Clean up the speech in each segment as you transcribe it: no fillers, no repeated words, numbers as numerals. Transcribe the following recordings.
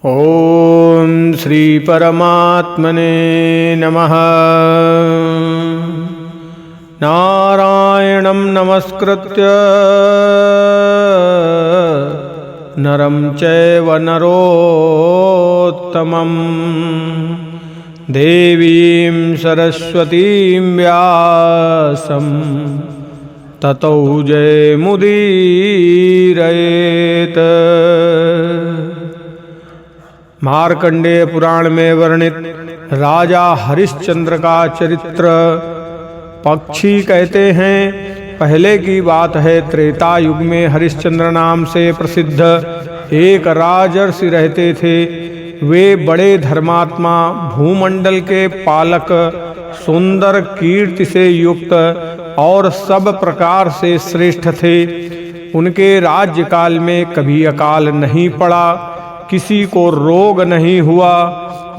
ओम श्री परमात्मने नमः। नारायणं नमस्कृत्य नरं चैव नरोत्तमं देवीं सरस्वतीं व्यासं ततो जयमुदीरयेत्। मार्कंडेय पुराण में वर्णित राजा हरिश्चंद्र का चरित्र। पक्षी कहते हैं, पहले की बात है, त्रेता युग में हरिश्चंद्र नाम से प्रसिद्ध एक राजर्षि रहते थे। वे बड़े धर्मात्मा, भूमंडल के पालक, सुंदर कीर्ति से युक्त और सब प्रकार से श्रेष्ठ थे। उनके राज्यकाल में कभी अकाल नहीं पड़ा, किसी को रोग नहीं हुआ,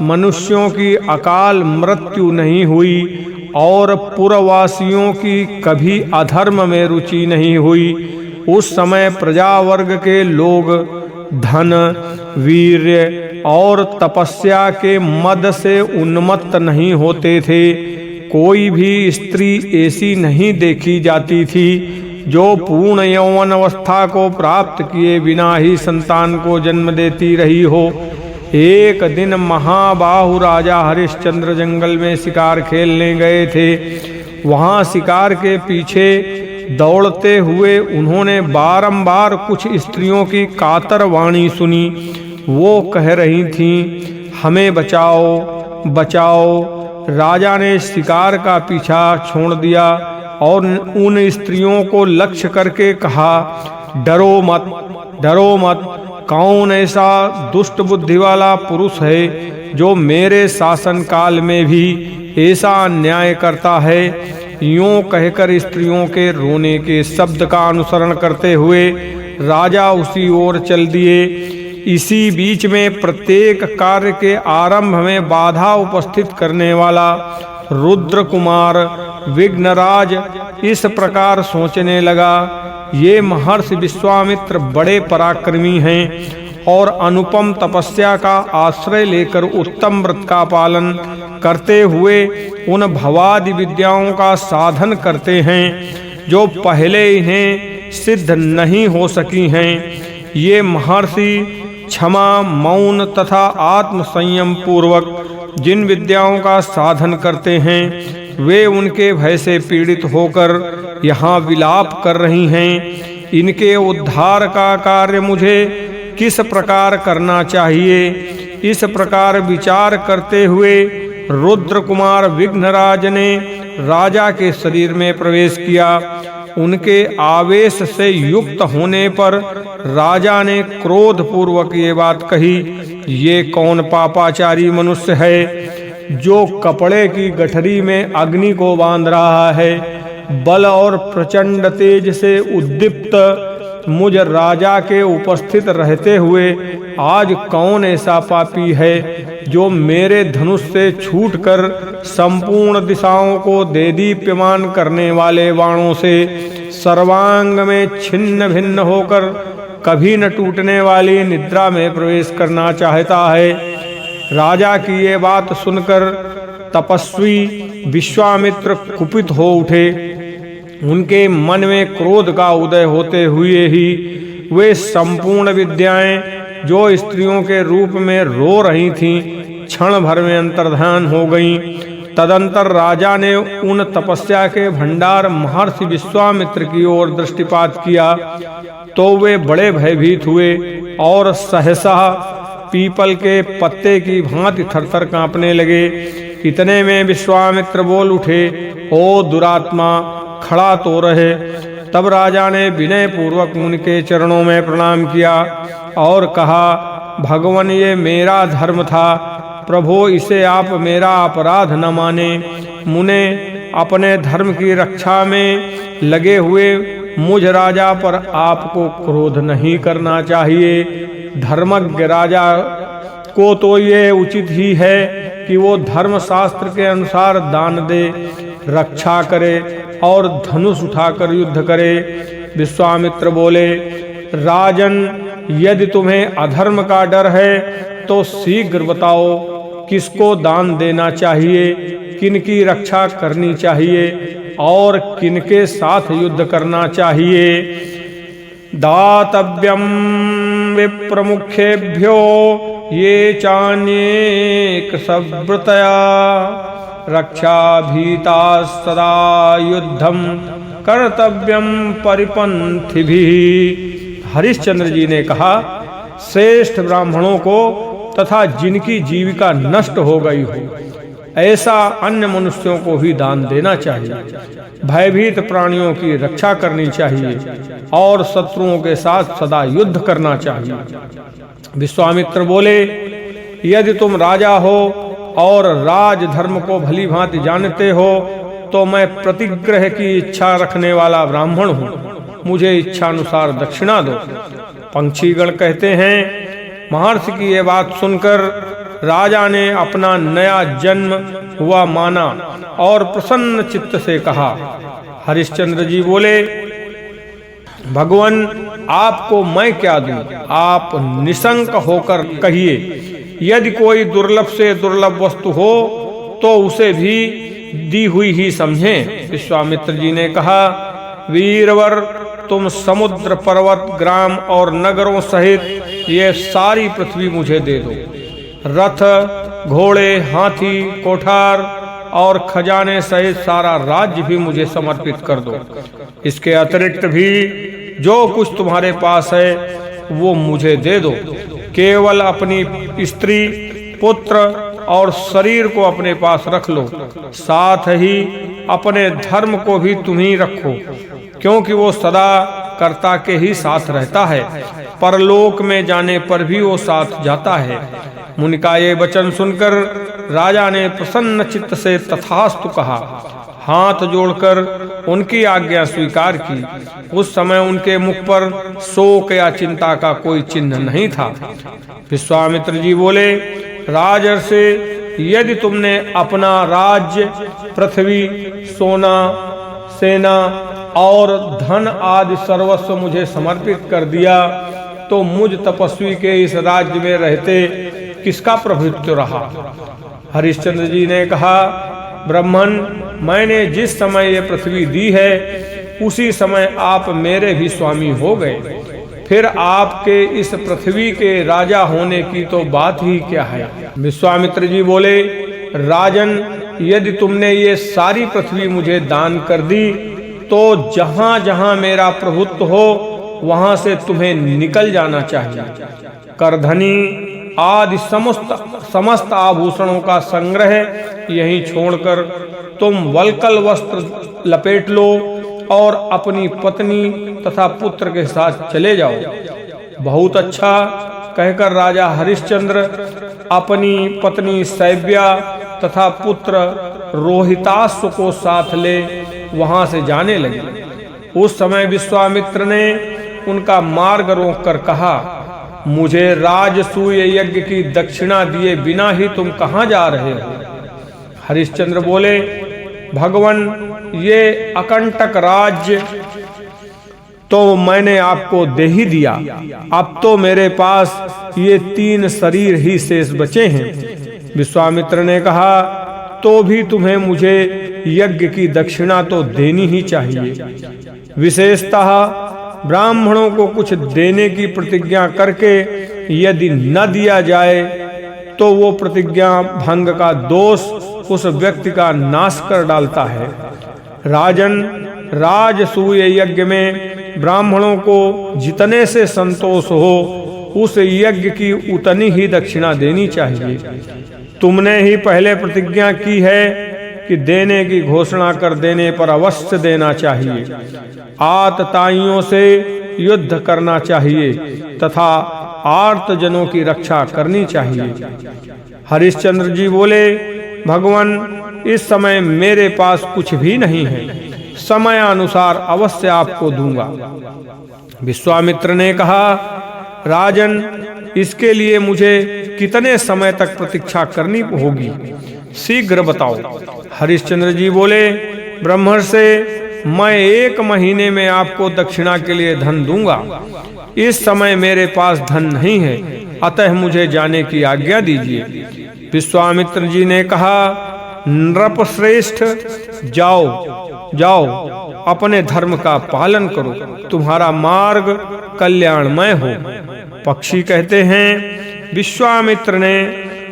मनुष्यों की अकाल मृत्यु नहीं हुई और पुरवासियों की कभी अधर्म में रुचि नहीं हुई। उस समय प्रजा वर्ग के लोग धन, वीर्य और तपस्या के मद से उन्मत्त नहीं होते थे। कोई भी स्त्री ऐसी नहीं देखी जाती थी जो पूर्ण यौवन अवस्था को प्राप्त किए बिना ही संतान को जन्म देती रही हो। एक दिन महाबाहु राजा हरिश्चंद्र जंगल में शिकार खेलने गए थे। वहां शिकार के पीछे दौड़ते हुए उन्होंने बारंबार कुछ स्त्रियों की कातर वाणी सुनी। वो कह रही थीं, हमें बचाओ बचाओ। राजा ने शिकार का पीछा छोड़ दिया और उन स्त्रियों को लक्ष्य करके कहा, डरो मत, डरो मत। कौन ऐसा दुष्ट बुद्धि वाला पुरुष है जो मेरे शासन काल में भी ऐसा अन्याय करता है। यूं कहकर स्त्रियों के रोने के शब्द का अनुसरण करते हुए राजा उसी ओर चल दिए। इसी बीच में प्रत्येक कार्य के आरंभ में बाधा उपस्थित करने वाला रुद्र कुमार विघ्नराज इस प्रकार सोचने लगा, ये महर्षि विश्वामित्र बड़े पराक्रमी हैं और अनुपम तपस्या का आश्रय लेकर उत्तम व्रत का पालन करते हुए उन भवादि विद्याओं का साधन करते हैं जो पहले इन्हें सिद्ध नहीं हो सकी हैं। ये महर्षि क्षमा, मौन तथा आत्म संयम पूर्वक जिन विद्याओं का साधन करते हैं वे उनके भय से पीड़ित होकर यहाँ विलाप कर रही हैं। इनके उद्धार का कार्य मुझे किस प्रकार करना चाहिए? इस प्रकार विचार करते हुए रुद्र कुमार विघ्नराज ने राजा के शरीर में प्रवेश किया। उनके आवेश से युक्त होने पर राजा ने क्रोध पूर्वक ये बात कही, ये कौन पापाचारी मनुष्य है जो कपड़े की गठरी में अग्नि को बांध रहा है। बल और प्रचंड तेज से उद्दीप्त मुझ राजा के उपस्थित रहते हुए आज कौन ऐसा पापी है जो मेरे धनुष से छूटकर संपूर्ण दिशाओं को देदीप्यमान करने वाले बाणों से सर्वांग में छिन्न भिन्न होकर कभी न टूटने वाली निद्रा में प्रवेश करना चाहता है। राजा की ये बात सुनकर तपस्वी विश्वामित्र कुपित हो उठे। उनके मन में क्रोध का उदय होते हुए ही वे संपूर्ण विद्याएं जो स्त्रियों के रूप में रो रही थीं क्षण भर में अंतर्धान हो गईं। तदंतर राजा ने उन तपस्या के भंडार महर्षि विश्वामित्र की ओर दृष्टिपात किया तो वे बड़े भयभीत हुए और सहसा पीपल के पत्ते की भांति थरथर कांपने लगे। इतने में विश्वामित्र बोल उठे, ओ दुरात्मा, खड़ा तो रहे। तब राजा ने विनय पूर्वक उनके चरणों में प्रणाम किया और कहा, भगवान, ये मेरा धर्म था, प्रभु इसे आप मेरा अपराध न माने। मुने अपने धर्म की रक्षा में लगे हुए मुझ राजा पर आपको क्रोध नहीं करना चाहिए। धर्मज्ञ राजा को तो ये उचित ही है कि वो धर्म शास्त्र के अनुसार दान दे, रक्षा करे और धनुष उठाकर युद्ध करे। विश्वामित्र बोले, राजन, यदि तुम्हें अधर्म का डर है तो शीघ्र बताओ किसको दान देना चाहिए, किनकी रक्षा करनी चाहिए और किनके साथ युद्ध करना चाहिए। दातव्यम विप्रमुखेभ्यो ये चान्ये कृशव्रतया रक्षा भीता सदा युद्धम कर्तव्यम परिपंथिभिः। हरिश्चंद्र जी ने कहा, श्रेष्ठ ब्राह्मणों को तथा जिनकी जीविका नष्ट हो गई हो ऐसा अन्य मनुष्यों को भी दान देना चाहिए। भयभीत प्राणियों की रक्षा करनी चाहिए और शत्रुओं के साथ सदा युद्ध करना चाहिए। विश्वामित्र बोले, यदि तुम राजा हो और राज धर्म को भली भांति जानते हो तो मैं प्रतिग्रह की इच्छा रखने वाला ब्राह्मण हूँ, मुझे इच्छानुसार दक्षिणा दो। पंछीगण कहते हैं, महर्षि की ये बात सुनकर राजा ने अपना नया जन्म हुआ माना और प्रसन्न चित्त से कहा। हरिश्चंद्र जी बोले, भगवान आपको मैं क्या दूं, आप निशंक होकर कहिए। यदि कोई दुर्लभ से दुर्लभ वस्तु हो तो उसे भी दी हुई ही समझें। विश्वामित्र जी ने कहा, वीरवर तुम समुद्र, पर्वत, ग्राम और नगरों सहित ये सारी पृथ्वी मुझे दे दो। रथ, घोड़े, हाथी, कोठार और खजाने सहित सारा राज्य भी मुझे समर्पित कर दो। इसके अतिरिक्त भी जो कुछ तुम्हारे पास है वो मुझे दे दो। केवल अपनी स्त्री, पुत्र और शरीर को अपने पास रख लो, साथ ही अपने धर्म को भी तुम ही रखो, क्योंकि वो सदा कर्ता के ही साथ रहता है, परलोक में जाने पर भी वो साथ जाता है। मुनि का ये वचन सुनकर राजा ने प्रसन्न चित्त से तथास्तु कहा, हाथ जोड़कर उनकी आज्ञा स्वीकार की। उस समय उनके मुख पर शोक या चिंता का कोई चिन्ह नहीं था। विश्वामित्र जी बोले, राजर्षि, यदि तुमने अपना राज्य, पृथ्वी, सोना, सेना और धन आदि सर्वस्व मुझे समर्पित कर दिया तो मुझ तपस्वी के इस राज्य में रहते किसका प्रभुत्व रहा। हरिश्चंद्र जी ने कहा, ब्राह्मण, मैंने जिस समय ये पृथ्वी दी है उसी समय आप मेरे भी स्वामी हो गए, फिर आपके इस पृथ्वी के राजा होने की तो बात ही क्या है। विश्वामित्र जी बोले, राजन, यदि तुमने ये सारी पृथ्वी मुझे दान कर दी तो जहां जहां मेरा प्रभुत्व हो वहां से तुम्हें निकल जाना चाहिए। करधनी आदि समस्त आभूषणों का संग्रह यहीं छोड़कर तुम वल्कल वस्त्र लपेट लो और अपनी पत्नी तथा पुत्र के साथ चले जाओ। बहुत अच्छा कहकर राजा हरिश्चंद्र अपनी पत्नी शैव्या तथा पुत्र रोहिताश्व को साथ ले वहां से जाने लगे। उस समय विश्वामित्र ने उनका मार्ग रोककर कहा, मुझे राजसूय यज्ञ की दक्षिणा दिए बिना ही तुम कहां जा रहे हो। हरिश्चंद्र बोले, भगवान, ये अकंटक राज्य तो मैंने आपको दे ही दिया, अब तो मेरे पास ये 3 शरीर ही शेष बचे हैं। विश्वामित्र ने कहा, तो भी तुम्हें मुझे यज्ञ की दक्षिणा तो देनी ही चाहिए। विशेषतः ब्राह्मणों को कुछ देने की प्रतिज्ञा करके यदि न दिया जाए तो वो प्रतिज्ञा भंग का दोष उस व्यक्ति का नाश कर डालता है। राजन, राजसूय यज्ञ में ब्राह्मणों को जितने से संतोष हो उस यज्ञ की उतनी ही दक्षिणा देनी चाहिए। तुमने ही पहले प्रतिज्ञा की है कि देने की घोषणा कर देने पर अवश्य देना चाहिए। आतताइयों से युद्ध करना चाहिए तथा आर्त जनों की रक्षा करनी चाहिए। हरिश्चंद्र जी बोले, भगवान, इस समय मेरे पास कुछ भी नहीं है, समय अनुसार अवश्य आपको दूंगा। विश्वामित्र ने कहा, राजन, इसके लिए मुझे कितने समय तक प्रतीक्षा करनी होगी, शीघ्र बताओ। हरिश्चंद्र जी बोले, ब्रह्मर्षि, मैं 1 महीने में आपको दक्षिणा के लिए धन दूंगा। इस समय मेरे पास धन नहीं है, अतः मुझे जाने की आज्ञा दीजिए। विश्वामित्र जी ने कहा, नृपश्रेष्ठ, जाओ जाओ, अपने धर्म का पालन करो, तुम्हारा मार्ग कल्याणमय हो। पक्षी कहते हैं, विश्वामित्र ने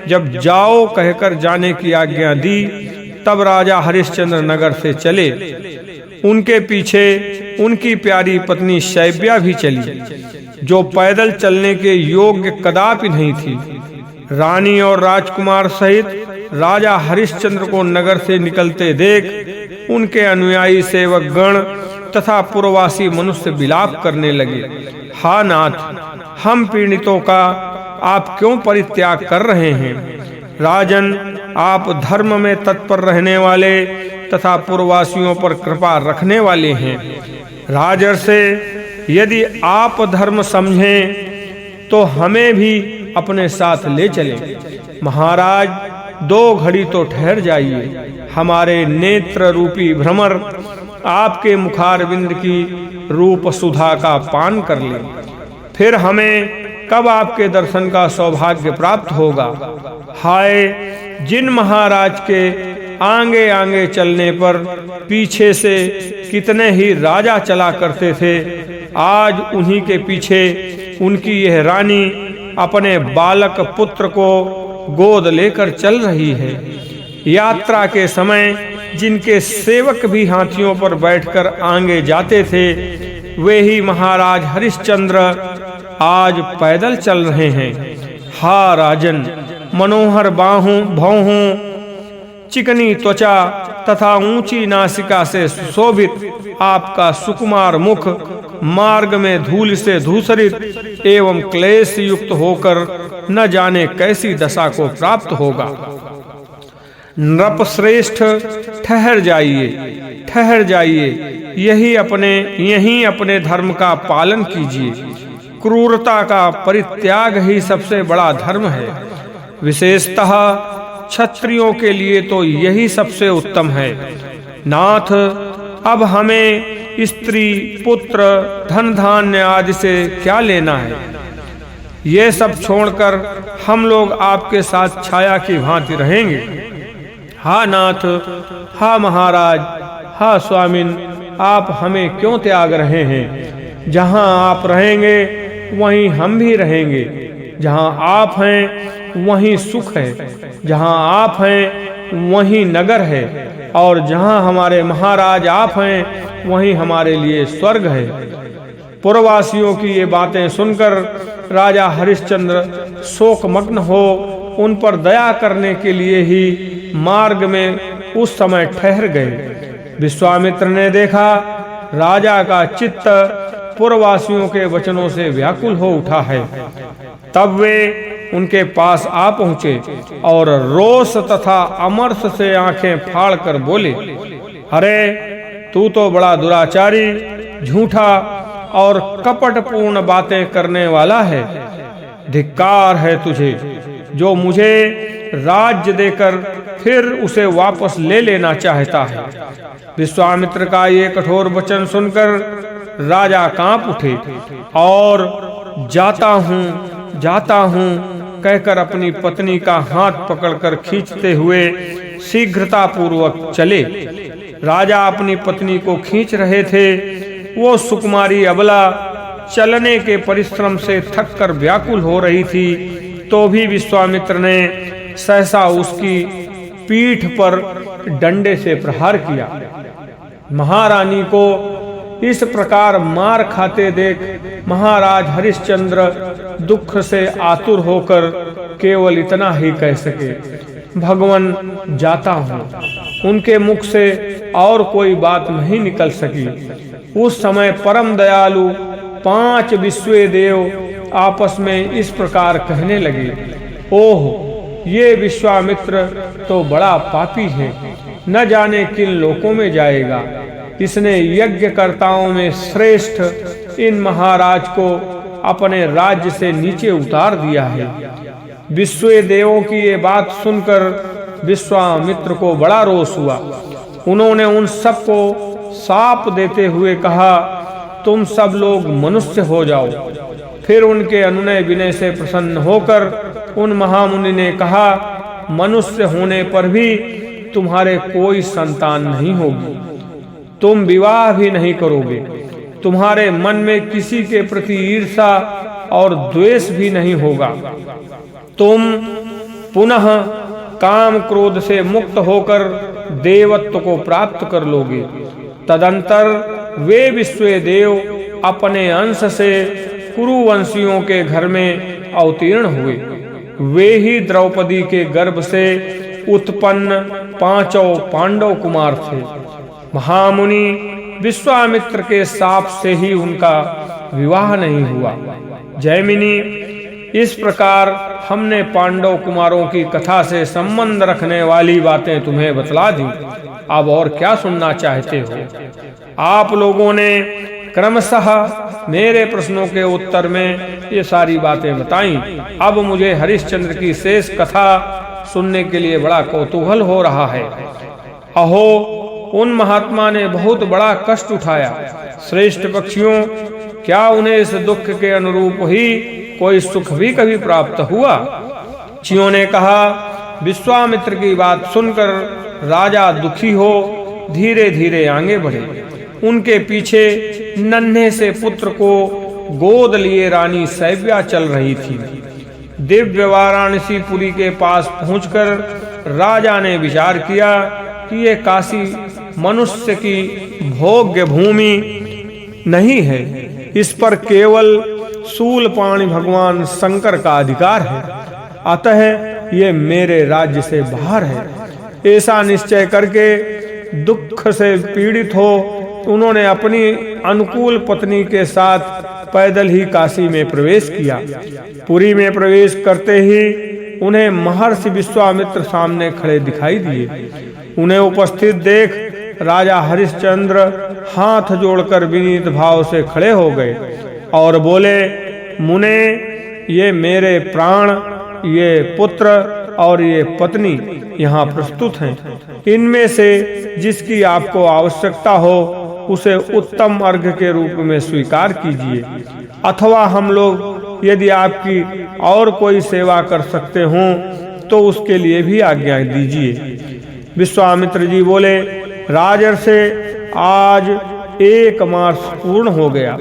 जब जाओ कहकर जाने की आज्ञा दी, तब राजा हरिश्चंद्र नगर से चले। उनके पीछे उनकी प्यारी पत्नी शैव्या भी चली, जो पैदल चलने के योग्य कदापि नहीं थी। रानी और राजकुमार सहित राजा हरिश्चंद्र को नगर से निकलते देख उनके अनुयायी सेवक गण तथा पुरवासी मनुष्य विलाप करने लगे। हा नाथ, हम पीड़ितों का आप क्यों परित्याग कर रहे हैं? राजन, आप धर्म में तत्पर रहने वाले तथा पुरवासियों पर कृपा रखने वाले हैं। राजर्षे, यदि आप धर्म समझें तो हमें भी अपने साथ ले चलें। महाराज, 2 घड़ी तो ठहर जाइए, हमारे नेत्र रूपी भ्रमर आपके मुखारविंद की रूप सुधा का पान कर ले। फिर हमें कब आपके दर्शन का सौभाग्य प्राप्त होगा? हाय, जिन महाराज के आगे आगे चलने पर पीछे से कितने ही राजा चला करते थे, आज उन्हीं के पीछे उनकी यह रानी अपने बालक पुत्र को गोद लेकर चल रही है। यात्रा के समय जिनके सेवक भी हाथियों पर बैठकर आगे जाते थे, वे ही महाराज हरिश्चंद्र आज पैदल चल रहे हैं। हा राजन, मनोहर भौहों, चिकनी त्वचा तथा ऊंची नासिका से सुशोभित आपका सुकुमार मुख मार्ग में धूल से धूसरित एवं क्लेश युक्त होकर न जाने कैसी दशा को प्राप्त होगा। नृपश्रेष्ठ, ठहर जाइए, ठहर जाइए, यहीं अपने धर्म का पालन कीजिए। क्रूरता का परित्याग ही सबसे बड़ा धर्म है। विशेषतः क्षत्रियों के लिए तो यही सबसे उत्तम है। नाथ, अब हमें स्त्री, पुत्र, धन धान्य आदि से क्या लेना है? ये सब छोड़कर हम लोग आपके साथ छाया की भांति रहेंगे। हा नाथ, हा महाराज, हा स्वामिन, आप हमें क्यों त्याग रहे हैं? जहाँ आप रहेंगे वहीं हम भी रहेंगे। जहाँ आप हैं वहीं सुख है, जहाँ आप हैं वहीं नगर है, और जहाँ हमारे महाराज आप हैं वहीं हमारे लिए स्वर्ग है। पुरवासियों की ये बातें सुनकर राजा हरिश्चंद्र शोकमग्न हो उन पर दया करने के लिए ही मार्ग में उस समय ठहर गए। विश्वामित्र ने देखा राजा का चित्त पुरवासियों के वचनों से व्याकुल हो उठा है। तब वे उनके पास आ पहुंचे और रोष तथा अमर्ष से आंखें फाड़कर बोले, अरे तू तो बड़ा दुराचारी, झूठा और कपटपूर्ण बातें करने वाला है। धिक्कार है तुझे, जो मुझे राज्य देकर फिर उसे वापस ले लेना चाहता है। विश्वामित्र का ये कठोर वचन सुनकर राजा कांप उठे और जाता हूँ कहकर अपनी पत्नी का हाथ पकड़कर खींचते हुए शीघ्रता पूर्वक चले। राजा अपनी पत्नी को खींच रहे थे। वो सुकुमारी अबला चलने के परिश्रम से थककर व्याकुल हो रही थी, तो भी विश्वामित्र ने सहसा उसकी पीठ पर डंडे से प्रहार किया। महारानी को इस प्रकार मार खाते देख महाराज हरिश्चंद्र दुख से आतुर होकर केवल इतना ही कह सके, भगवान जाता हूँ। उनके मुख से और कोई बात नहीं निकल सकी। उस समय परम दयालु 5 विश्वे देव आपस में इस प्रकार कहने लगे, ओह, ये विश्वामित्र तो बड़ा पापी है, न जाने किन लोकों में जाएगा। इसने यज्ञकर्ताओं में श्रेष्ठ इन महाराज को अपने राज्य से नीचे उतार दिया है। विश्वे देवों की ये बात सुनकर विश्वामित्र को बड़ा रोष हुआ। उन्होंने उन सबको शाप देते हुए कहा, तुम सब लोग मनुष्य हो जाओ। फिर उनके अनुनय विनय से प्रसन्न होकर उन महामुनि ने कहा, मनुष्य होने पर भी तुम्हारे कोई संतान नहीं होगी, तुम विवाह भी नहीं करोगे, तुम्हारे मन में किसी के प्रति ईर्ष्या और द्वेष भी नहीं होगा, तुम पुनः काम क्रोध से मुक्त होकर देवत्व को प्राप्त कर लोगे। तदंतर वे विश्वे देव अपने अंश से कुरुवंशियों के घर में अवतीर्ण हुए। वे ही द्रौपदी के गर्भ से उत्पन्न पांचों पांडव कुमार थे। महामुनि विश्वामित्र के शाप से ही उनका विवाह नहीं हुआ। जैमिनी, इस प्रकार हमने पांडव कुमारों की कथा से संबंध रखने वाली बातें तुम्हें बतला दी। अब और क्या सुनना चाहते हो? आप लोगों ने क्रमशः मेरे प्रश्नों के उत्तर में ये सारी बातें बताई। अब मुझे हरिश्चंद्र की शेष कथा सुनने के लिए बड़ा कौतूहल हो रहा है। अहो, उन महात्मा ने बहुत बड़ा कष्ट उठाया। श्रेष्ठ पक्षियों, क्या उन्हें इस दुख के अनुरूप ही कोई सुख भी कभी प्राप्त हुआ? पक्षियों ने कहा, विश्वामित्र की बात सुनकर राजा दुखी हो धीरे धीरे आगे बढ़े। उनके पीछे नन्हे से पुत्र को गोद लिए रानी शैव्या चल रही थी। दिव्य वाराणसी पुरी के पास पहुंचकर राजा ने विचार किया कि ये काशी मनुष्य की भोग्य भूमि नहीं है, इस पर केवल शूलपाणि भगवान शंकर का अधिकार है, अतः ये मेरे राज्य से बाहर है। ऐसा निश्चय करके दुख से पीड़ित हो उन्होंने अपनी अनुकूल पत्नी के साथ पैदल ही काशी में प्रवेश किया। पुरी में प्रवेश करते ही उन्हें महर्षि विश्वामित्र सामने खड़े दिखाई दिए। उन्हें उपस्थित देख राजा हरिश्चंद्र हाथ जोड़कर विनीत भाव से खड़े हो गए और बोले, मुने, ये मेरे प्राण, ये पुत्र और ये पत्नी यहाँ प्रस्तुत हैं। इनमें से जिसकी आपको आवश्यकता हो उसे उत्तम अर्घ्य के रूप में स्वीकार कीजिए, अथवा हम लोग यदि आपकी और कोई सेवा कर सकते हों तो उसके लिए भी आज्ञा दीजिए। विश्वामित्र जी बोले, राजर्षि, आज 1 मास पूर्ण हो गया।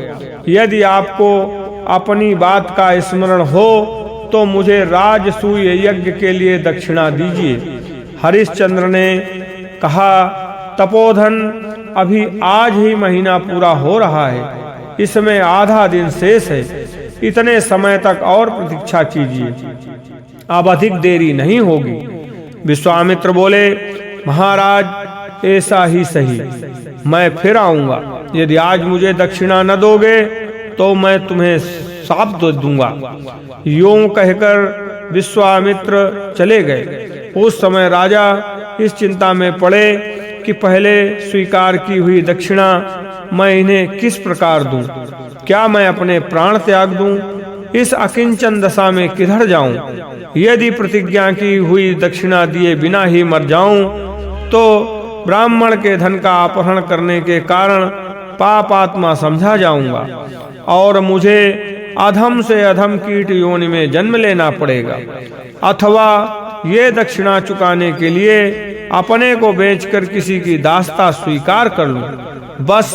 यदि आपको अपनी बात का स्मरण हो तो मुझे राजसूय यज्ञ के लिए दक्षिणा दीजिए। हरिश्चंद्र ने कहा, तपोधन, अभी आज ही महीना पूरा हो रहा है, इसमें आधा दिन शेष है, इतने समय तक और प्रतीक्षा कीजिए, अब अधिक देरी नहीं होगी। विश्वामित्र बोले, महाराज, ऐसा ही सही, मैं फिर आऊंगा। यदि आज मुझे दक्षिणा न दोगे तो मैं तुम्हें शाप दूंगा। यूं कहकर विश्वामित्र चले गए। उस समय राजा इस चिंता में पड़े कि पहले स्वीकार की हुई दक्षिणा मैं इन्हें किस प्रकार दूं? क्या मैं अपने प्राण त्याग दूं? इस अकिंचन दशा में किधर जाऊं? यदि प्रतिज्ञा की हुई दक्षिणा दिए बिना ही मर जाऊं तो ब्राह्मण के धन का अपहरण करने के कारण पापात्मा समझा जाऊंगा और मुझे अधम से अधम कीट योनि में जन्म लेना पड़ेगा, अथवा ये दक्षिणा चुकाने के लिए अपने को बेचकर किसी की दास्ता स्वीकार कर लूं। बस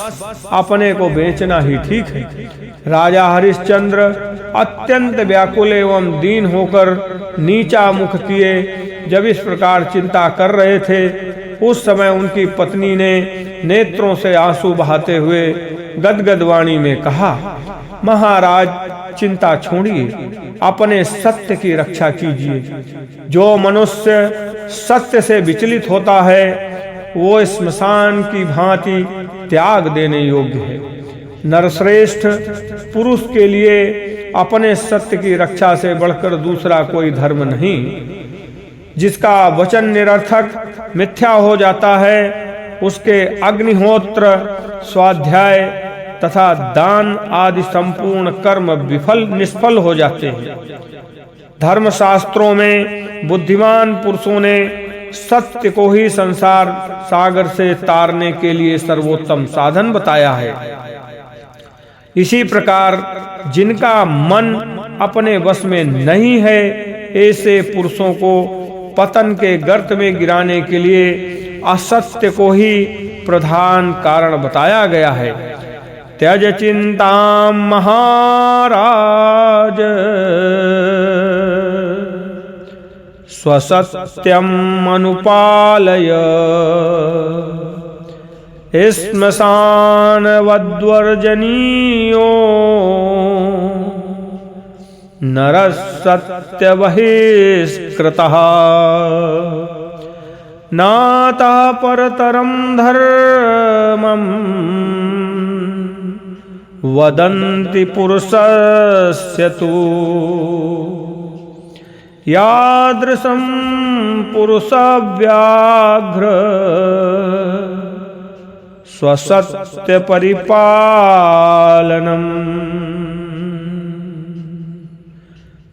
अपने को बेचना ही ठीक है। राजा हरिश्चंद्र अत्यंत व्याकुल एवं दीन होकर नीचा मुख किए जब इस प्रकार चिंता कर रहे थे, उस समय उनकी पत्नी ने नेत्रों से आंसू बहाते हुए गदगद वाणी में कहा, महाराज, चिंता छोड़िए, अपने सत्य की रक्षा कीजिए। जो मनुष्य सत्य से विचलित होता है वो स्मशान की भांति त्याग देने योग्य है। नरश्रेष्ठ पुरुष के लिए अपने सत्य की रक्षा से बढ़कर दूसरा कोई धर्म नहीं। जिसका वचन निरर्थक मिथ्या हो जाता है उसके अग्निहोत्र, स्वाध्याय तथा दान आदि संपूर्ण कर्म निष्फल हो जाते हैं। धर्मशास्त्रों में बुद्धिमान पुरुषों ने सत्य को ही संसार सागर से तारने के लिए सर्वोत्तम साधन बताया है। इसी प्रकार जिनका मन अपने वश में नहीं है, ऐसे पुरुषों को पतन के गर्त में गिराने के लिए असत्य को ही प्रधान कारण बताया गया है। त्यज चिंतां महाराज स्वसत्यम् अनुपालय श्मशानवद्वर्जनीयो नरसत्यबहिष्कृतः नातः परतरं धर्मम् वदन्ति पुरुषस्य तु यादृशं पुरुषव्याघ्र स्वसत्य परिपालनम।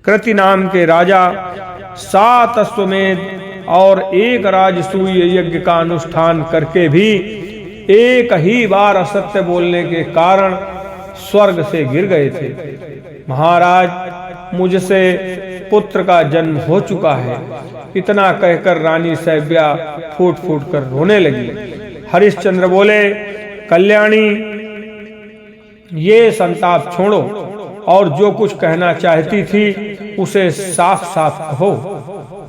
कृति नाम के राजा 7 अश्वमेध और 1 राजसूय यज्ञ का अनुष्ठान करके भी एक ही बार असत्य बोलने के कारण स्वर्ग से गिर गए थे। महाराज, मुझसे पुत्र का जन्म हो चुका है। इतना कहकर रानी सैव्या फूट फूट कर रोने लगी। हरिश्चंद्र बोले, कल्याणी, ये संताप छोड़ो और जो कुछ कहना चाहती थी उसे साफ साफ कहो।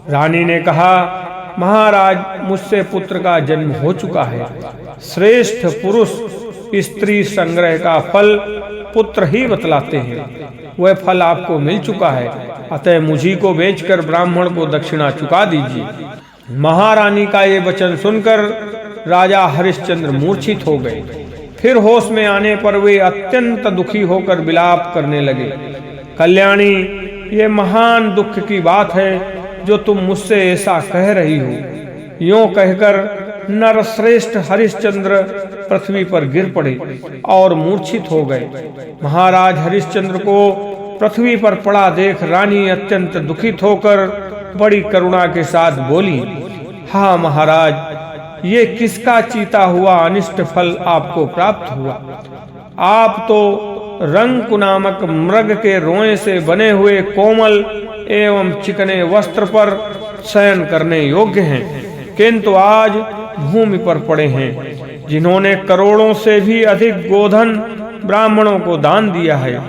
रानी ने कहा, महाराज, मुझसे पुत्र का जन्म हो चुका है। श्रेष्ठ पुरुष स्त्री संग्रह का फल पुत्र ही बतलाते हैं। वह फल आपको मिल चुका है, अतः मुझी को बेचकर ब्राह्मण को दक्षिणा चुका दीजिए। महारानी का ये वचन सुनकर राजा हरिश्चंद्र मूर्छित हो गए। फिर होश में आने पर वे अत्यंत दुखी होकर विलाप करने लगे। कल्याणी, ये महान दुख की बात है जो तुम मुझसे ऐसा कह रही हो। यूं कहकर नरश्रेष्ठ हरिश्चंद्र पृथ्वी पर गिर पड़े और मूर्छित हो गए। महाराज हरिश्चंद्र को पृथ्वी पर पड़ा देख रानी अत्यंत दुखित होकर बड़ी करुणा के साथ बोली, हाँ महाराज, ये किसका चीता हुआ अनिष्ट फल आपको प्राप्त हुआ? आप तो रंक नामक मृग के रोए से बने हुए कोमल एवं चिकने वस्त्र पर शयन करने योग्य हैं, किंतु आज भूमि पर पड़े हैं। जिन्होंने करोड़ों से भी अधिक गोधन ब्राह्मणों को दान दिया है,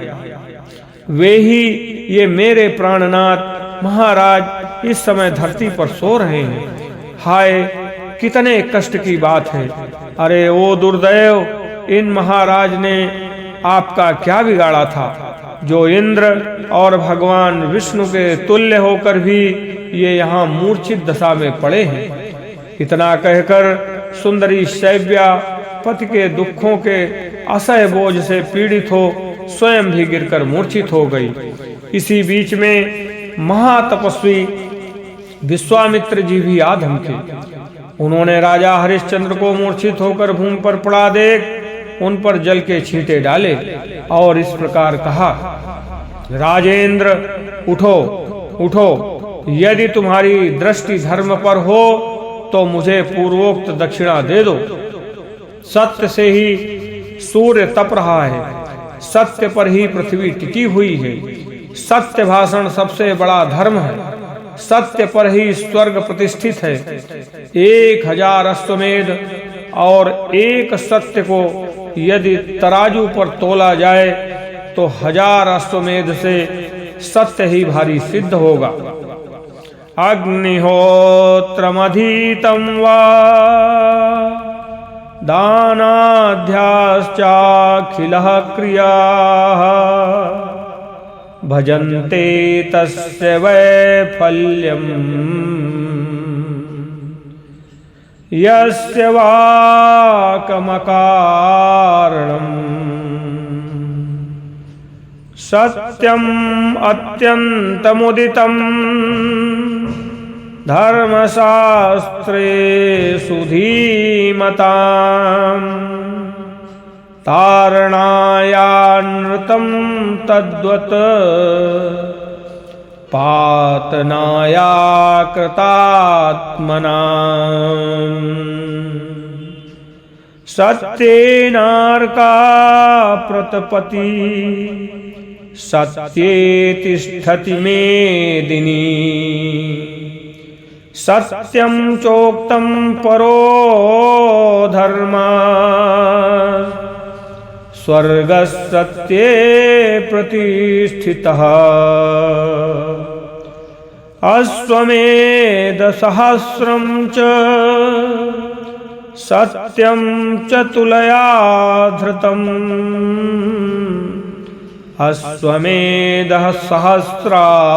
वे ही ये मेरे प्राणनाथ महाराज इस समय धरती पर सो रहे हैं। हाय, कितने कष्ट की बात है। अरे ओ दुर्दैव, इन महाराज ने आपका क्या बिगाड़ा था, जो इंद्र और भगवान विष्णु के तुल्य होकर भी ये यहाँ मूर्छित दशा में पड़े हैं। इतना कहकर सुंदरी शैव्या पति के दुखों के असह्य बोझ से पीड़ित हो स्वयं भी गिरकर मूर्छित हो गई। इसी बीच में महातपस्वी विश्वामित्र जी भी आ धमके। उन्होंने राजा हरिश्चंद्र को मूर्छित होकर भूमि पर पड़ा देख उन पर जल के छींटे डाले और इस प्रकार कहा, राजेंद्र, उठो उठो, यदि तुम्हारी दृष्टि धर्म पर हो तो मुझे पूर्वोक्त दक्षिणा दे दो। सत्य से ही सूर्य तप रहा है, सत्य पर ही पृथ्वी टिकी हुई है। सत्य भाषण सबसे बड़ा धर्म है, सत्य पर ही स्वर्ग प्रतिष्ठित है। 1000 अश्वमेध और 1 सत्य को यदि तराजू पर तोला जाए तो 1000 अश्वमेध से सत्य ही भारी सिद्ध होगा। अग्निहोत्रमधीतं वा दानाध्याश्चाखिलः क्रियाः भजन्ते तस्य वैफल्यम् यस्य वाकमकारणम् सत्यम् अत्यन्तमुदितम् धर्मशास्त्रेषु धीमताम् तारणायानृतं तद्वत् पातनाया कृतात्मनाम् सत्येनार्का प्रतपति सत्ये तिष्ठति मेदिनी। सत्यं चोक्तं परो धर्मा स्वर्गसत्ये प्रतिष्ठितः। अश्वमेधसहस्रं च सत्यं च तुलया धृतम्। अश्वमेधः सहस्राद्धि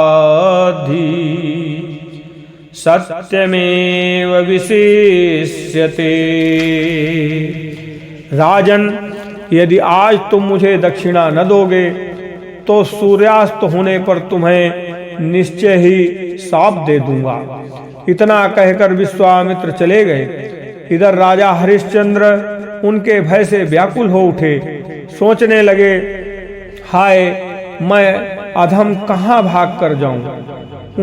सत्यमेव विशिष्यते। राजन, यदि आज तुम मुझे दक्षिणा न दोगे तो सूर्यास्त होने पर तुम्हें निश्चय ही शाप दे दूंगा। इतना कहकर विश्वामित्र चले गए। इधर राजा हरिश्चंद्र उनके भय से व्याकुल हो उठे। सोचने लगे, हाय, मैं अधम कहाँ भाग कर जाऊं।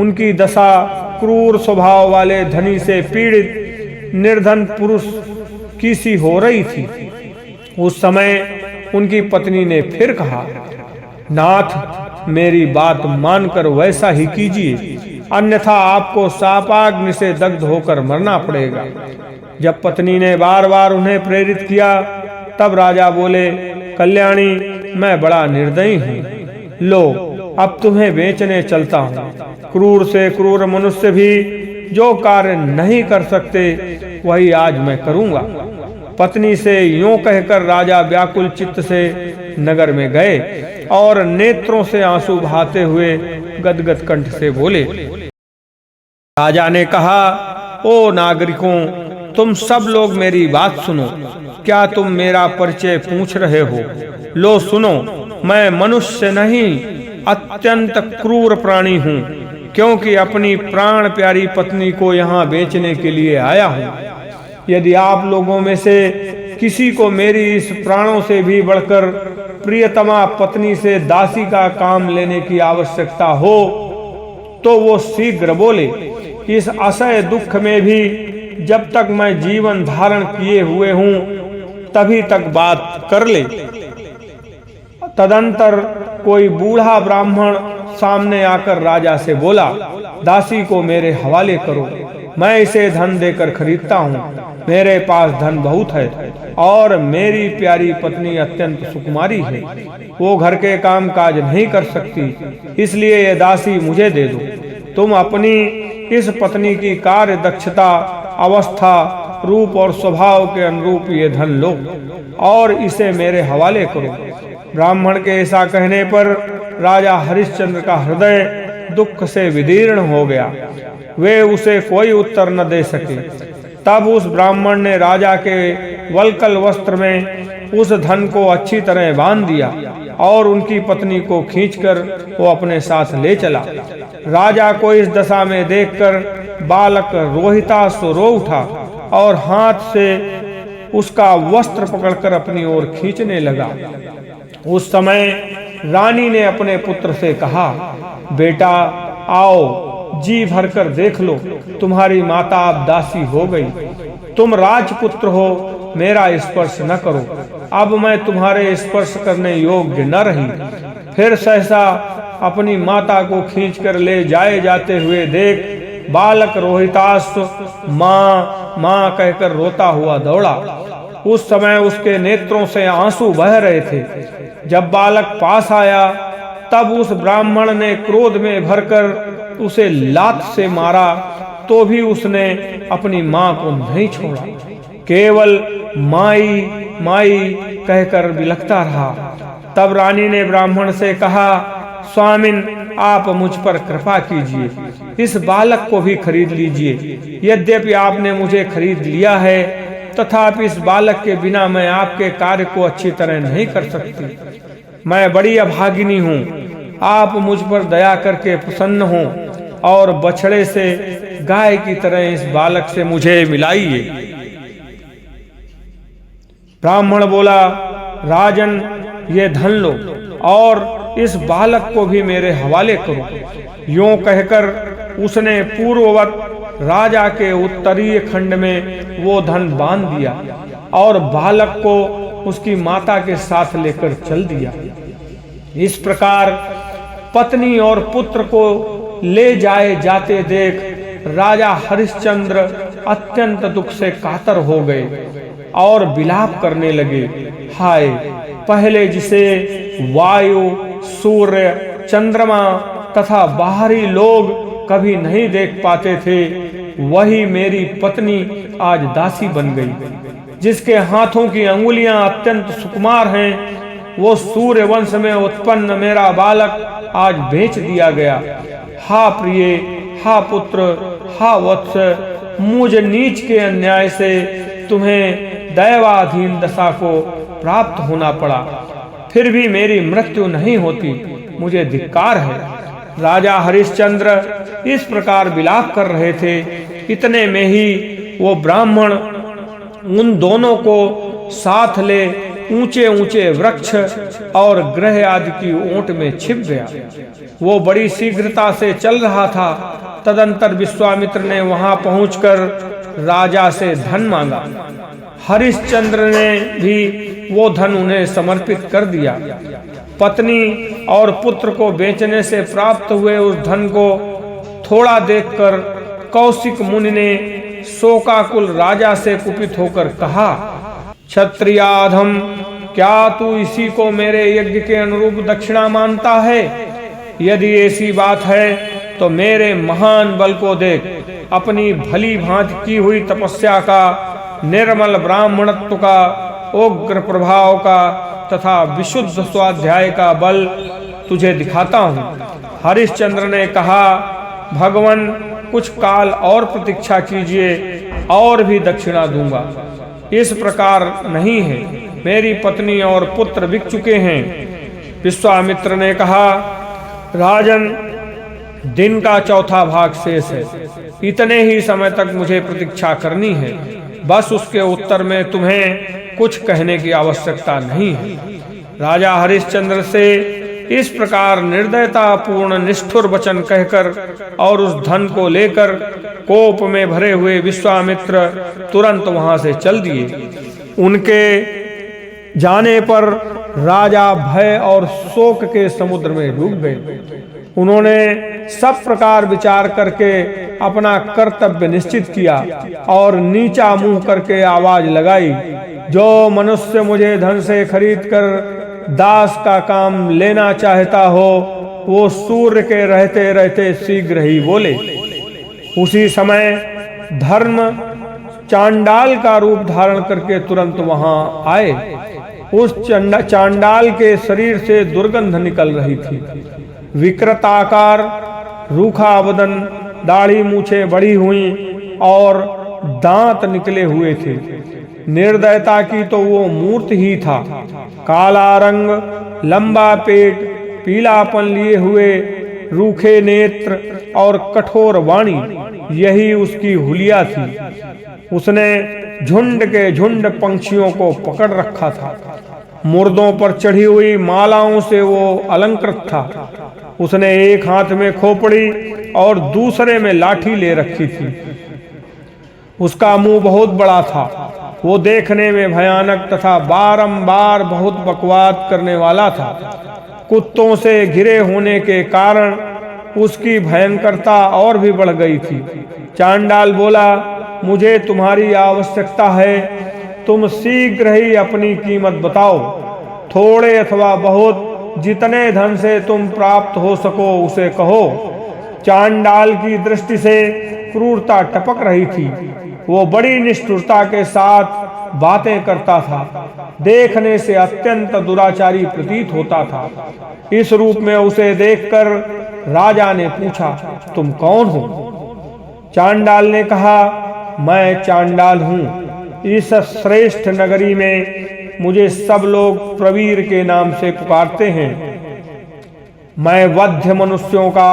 उनकी दशा क्रूर स्वभाव वाले धनी से पीड़ित निर्धन पुरुष की सी हो रही थी। उस समय उनकी पत्नी ने फिर कहा, नाथ, मेरी बात मानकर वैसा ही कीजिए, अन्यथा आपको शापाग्नि से दग्ध होकर मरना पड़ेगा। जब पत्नी ने बार बार उन्हें प्रेरित किया तब राजा बोले, कल्याणी, मैं बड़ा निर्दयी हूँ। लो, अब तुम्हें बेचने चलता हूँ। क्रूर से क्रूर मनुष्य भी जो कार्य नहीं कर सकते वही आज मैं करूँगा। पत्नी से यूं कहकर राजा व्याकुल चित्त से नगर में गए और नेत्रों से आंसू बहाते हुए गदगद कंठ से बोले। राजा ने कहा, ओ नागरिकों, तुम सब लोग मेरी बात सुनो। क्या तुम मेरा परिचय पूछ रहे हो? लो सुनो, मैं मनुष्य नहीं अत्यंत क्रूर प्राणी हूँ, क्योंकि अपनी प्राण प्यारी पत्नी को यहाँ बेचने के लिए आया हूँ। यदि आप लोगों में से किसी को मेरी इस प्राणों से भी बढ़कर प्रियतमा पत्नी से दासी का काम लेने की आवश्यकता हो तो वो शीघ्र बोले। इस असह्य दुख में भी जब तक मैं जीवन धारण किए हुए हूँ तभी तक बात कर ले। तदंतर कोई बूढ़ा ब्राह्मण सामने आकर राजा से बोला, दासी को मेरे हवाले करो, मैं इसे धन देकर खरीदता हूँ। मेरे पास धन बहुत है और मेरी प्यारी पत्नी अत्यंत सुकुमारी है। वो घर के काम काज नहीं कर सकती, इसलिए ये दासी मुझे दे दो। तुम अपनी इस पत्नी की कार्य दक्षता, अवस्था, रूप और स्वभाव के अनुरूप ये धन लो और इसे मेरे हवाले करो। ब्राह्मण के ऐसा कहने पर राजा हरिश्चंद्र का हृदय दुख से विदीर्ण हो गया। वे उसे कोई उत्तर न दे सके। तब उस ब्राह्मण ने राजा के वल्कल वस्त्र में उस धन को अच्छी तरह बांध दिया और उनकी पत्नी को खींचकर वो अपने साथ ले चला। राजा को इस दशा में देखकर बालक रोहिताश्व रो उठा और हाथ से उसका वस्त्र पकड़कर अपनी ओर खींचने लगा। उस समय रानी ने अपने पुत्र से कहा, बेटा आओ, जी भरकर देख लो, तुम्हारी माता अब दासी हो गई। तुम राजपुत्र हो, मेरा स्पर्श न करो, अब मैं तुम्हारे स्पर्श करने योग्य न रही। फिर सहसा अपनी माता को खींचकर ले जाए जाते हुए देख बालक रोहिताश्व माँ माँ कहकर रोता हुआ दौड़ा। उस समय उसके नेत्रों से आंसू बह रहे थे। जब बालक पास आया तब उस ब्राह्मण ने क्रोध में भरकर उसे लात से मारा तो भी उसने अपनी माँ को नहीं छोड़ा, केवल माई माई कहकर बिलखता रहा। तब रानी ने ब्राह्मण से कहा, स्वामिन, आप मुझ पर कृपा कीजिए, इस बालक को भी खरीद लीजिए। यद्यपि आपने मुझे खरीद लिया है तथापि इस बालक के बिना मैं आपके कार्य को अच्छी तरह नहीं कर सकती। मैं बड़ी अभागिनी हूँ, आप मुझ पर दया करके प्रसन्न हों और बछड़े से गाय की तरह इस बालक से मुझे मिलाइए। ब्राह्मण बोला, राजन, ये धन लो और इस बालक को भी मेरे हवाले करो। यूं कहकर उसने पूर्ववत राजा के उत्तरीय खंड में वो धन बांध दिया और बालक को उसकी माता के साथ लेकर चल दिया। इस प्रकार पत्नी और पुत्र को ले जाए जाते देख राजा हरिश्चंद्र अत्यंत दुख से कातर हो गए और विलाप करने लगे। हाय, पहले जिसे वायु, सूर्य, चंद्रमा तथा बाहरी लोग कभी नहीं देख पाते थे, वही मेरी पत्नी आज दासी बन गई। जिसके हाथों की अंगुलियां अत्यंत सुकुमार हैं, वो सूर्य वंश में उत्पन्न मेरा बालक आज बेच दिया गया। हा प्रिय, हा पुत्र, हा वत्स, मुझ नीच के अन्याय से तुम्हें दैवाधीन दशा को प्राप्त होना पड़ा, फिर भी मेरी मृत्यु नहीं होती, मुझे धिक्कार है। राजा हरिश्चंद्र इस प्रकार विलाप कर रहे थे। इतने में ही वो ब्राह्मण उन दोनों को साथ ले ऊंचे ऊंचे वृक्ष और ग्रह आदि की ओट में छिप गया। वो बड़ी शीघ्रता से चल रहा था। तदंतर विश्वामित्र ने वहां पहुंचकर राजा से धन मांगा। हरिश्चंद्र ने भी वो धन उन्हें समर्पित कर दिया। पत्नी और पुत्र को बेचने से प्राप्त हुए उस धन को थोड़ा देखकर कौशिक मुनि ने शोकाकुल राजा से कुपित होकर कहा, क्षत्रियाधम, क्या तू इसी को मेरे यज्ञ के अनुरूप दक्षिणा मानता है? यदि ऐसी बात है तो मेरे महान बल को देख, अपनी भली भांति की हुई तपस्या का, निर्मल ब्राह्मणत्व का, उग्र प्रभाव का तथा विशुद्ध स्वाध्याय का बल तुझे दिखाता हूँ। हरिश्चंद्र ने कहा, भगवान, कुछ काल और प्रतीक्षा कीजिए, और भी दक्षिणा दूंगा। इस प्रकार नहीं है, मेरी पत्नी और पुत्र बिक चुके हैं। विश्वामित्र ने कहा, राजन, दिन का चौथा भाग शेष है, इतने ही समय तक मुझे प्रतीक्षा करनी है। बस उसके उत्तर में तुम्हें कुछ कहने की आवश्यकता नहीं है। राजा हरिश्चंद्र से इस प्रकार निर्दयता पूर्ण निष्ठुर वचन कहकर और उस धन को लेकर कोप में भरे हुए विश्वामित्र तुरंत वहां से चल दिए। उनके जाने पर राजा भय और शोक के समुद्र में डूब गए। उन्होंने सब प्रकार विचार करके अपना कर्तव्य निश्चित किया और नीचा मुंह करके आवाज लगाई, जो मनुष्य मुझे धन से खरीद कर दास का काम लेना चाहता हो, वो सूर्य के रहते रहते शीघ्र ही बोले। उसी समय धर्म चांडाल का रूप धारण करके तुरंत वहां आए। उस चांडाल के शरीर से दुर्गंध निकल रही थी। विकृत आकार, रूखा बदन, दाढ़ी मूछें बढ़ी हुई और दांत निकले हुए थे। निर्दयता की तो वो मूर्ति ही था। काला रंग, लंबा पेट, पीलापन लिए हुए, रूखे नेत्र और कठोर वाणी, यही उसकी हुलिया थी। उसने झुंड के झुंड पंछियों को पकड़ रखा था। मुर्दों पर चढ़ी हुई मालाओं से वो अलंकृत था। उसने एक हाथ में खोपड़ी और दूसरे में लाठी ले रखी थी। उसका मुंह बहुत बड़ा था। वो देखने में भयानक तथा बारंबार बहुत बकवाद करने वाला था। कुत्तों से घिरे होने के कारण उसकी भयंकरता और भी बढ़ गई थी। चांडाल बोला, मुझे तुम्हारी आवश्यकता है, तुम शीघ्र ही अपनी कीमत बताओ। थोड़े अथवा बहुत, जितने धन से तुम प्राप्त हो सको उसे कहो। चांडाल की दृष्टि से क्रूरता टपक रही थी। वो बड़ी निष्ठुरता के साथ बातें करता था। देखने से अत्यंत दुराचारी प्रतीत होता था। इस रूप में उसे देखकर राजा ने पूछा, तुम कौन हो? चांडाल ने कहा, मैं चांडाल हूँ। इस श्रेष्ठ नगरी में मुझे सब लोग प्रवीर के नाम से पुकारते हैं। मैं वध्य मनुष्यों का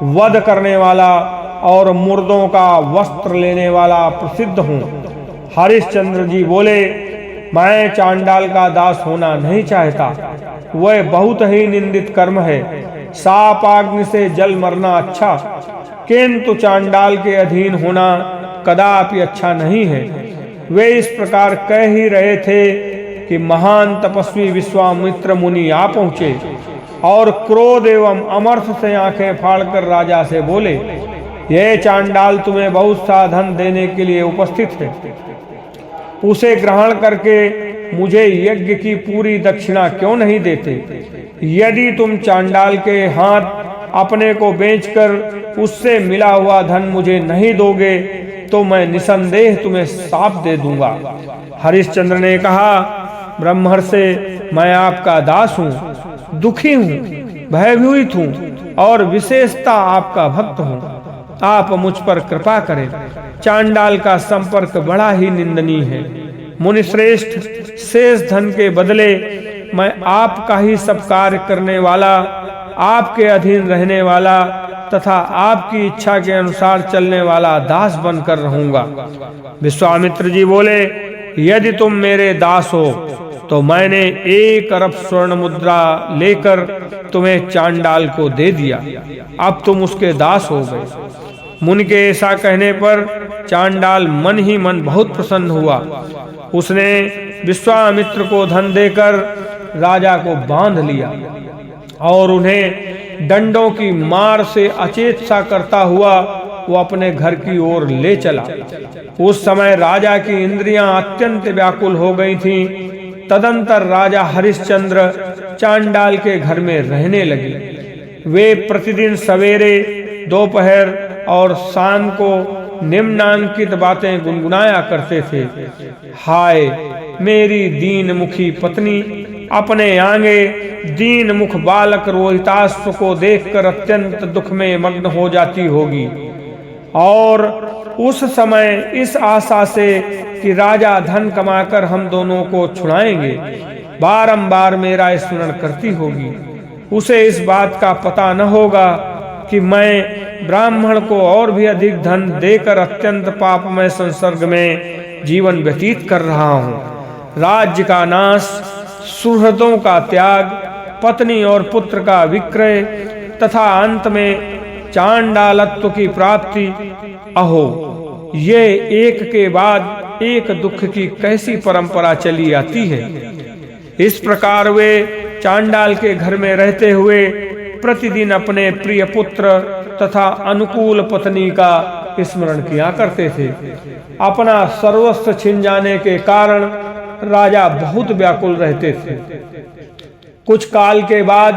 वध करने वाला और मुर्दों का वस्त्र लेने वाला प्रसिद्ध हूँ। हरिश्चंद्र जी बोले, मैं चांडाल का दास होना नहीं चाहता। वह बहुत ही निंदित कर्म है। साप आग्नि से जल मरना अच्छा, किंतु चांडाल के अधीन होना कदापि अच्छा नहीं है। वे इस प्रकार कह ही रहे थे कि महान तपस्वी विश्वामित्र मुनि आ पहुंचे। और क्रोध एवं अमर्थ से आंखें फाड़कर राजा से बोले, यह चांडाल तुम्हें बहुत सा धन देने के लिए उपस्थित है, उसे ग्रहण करके मुझे यज्ञ की पूरी दक्षिणा क्यों नहीं देते? यदि तुम चांडाल के हाथ अपने को बेचकर उससे मिला हुआ धन मुझे नहीं दोगे तो मैं निसंदेह तुम्हें शाप दे दूंगा। हरिश्चंद्र ने कहा, ब्रह्मर्षि, मैं आपका दास हूँ, दुखी हूँ, भयभीत हूँ और विशेषता आपका भक्त हूँ। आप मुझ पर कृपा करें। चांडाल का संपर्क बड़ा ही निंदनीय है। मुनिश्रेष्ठ, शेष धन के बदले मैं आपका ही सब कार्य करने वाला, आपके अधीन रहने वाला तथा आपकी इच्छा के अनुसार चलने वाला दास बनकर रहूंगा। विश्वामित्र जी बोले, यदि तुम मेरे दास हो तो मैंने 1 अरब स्वर्ण मुद्रा लेकर तुम्हें चांडाल को दे दिया, अब तुम उसके दास हो गए। मुनि के ऐसा कहने पर चांडाल मन ही मन बहुत प्रसन्न हुआ। उसने विश्वामित्र को धन देकर राजा को बांध लिया और उन्हें डंडों की मार से अचेत सा करता हुआ वो अपने घर की ओर ले चला। उस समय राजा की इंद्रियां अत्यंत व्याकुल हो गई थीं। तदंतर राजा हरिश्चंद्र चांडाल के घर में रहने लगे। वे प्रतिदिन सवेरे, दोपहर और शाम को निम्नांकित बातें गुनगुनाया करते थे। हाय, मेरी दीन मुखी पत्नी अपने आगे दीन मुख बालक रोहिताश्व को देखकर अत्यंत दुख में मग्न हो जाती होगी और उस समय इस आशा से कि राजा धन कमाकर हम दोनों को छुड़ाएंगे बारंबार मेरा स्मरण करती होगी। उसे इस बात का पता न होगा कि मैं ब्राह्मण को और भी अधिक धन देकर अत्यंत पापमय संसर्ग में जीवन व्यतीत कर रहा हूँ। राज्य का नाश, सुहृदों का त्याग, पत्नी और पुत्र का विक्रय तथा अंत में चांडालत्व की प्राप्ति, अहो, ये एक के बाद एक दुख की कैसी परंपरा चली आती है। इस प्रकार वे चांडाल के घर में रहते हुए प्रतिदिन अपने प्रिय पुत्र तथा अनुकूल पत्नी का स्मरण किया करते थे। अपना सर्वस्व छिन जाने के कारण राजा बहुत व्याकुल रहते थे। कुछ काल के बाद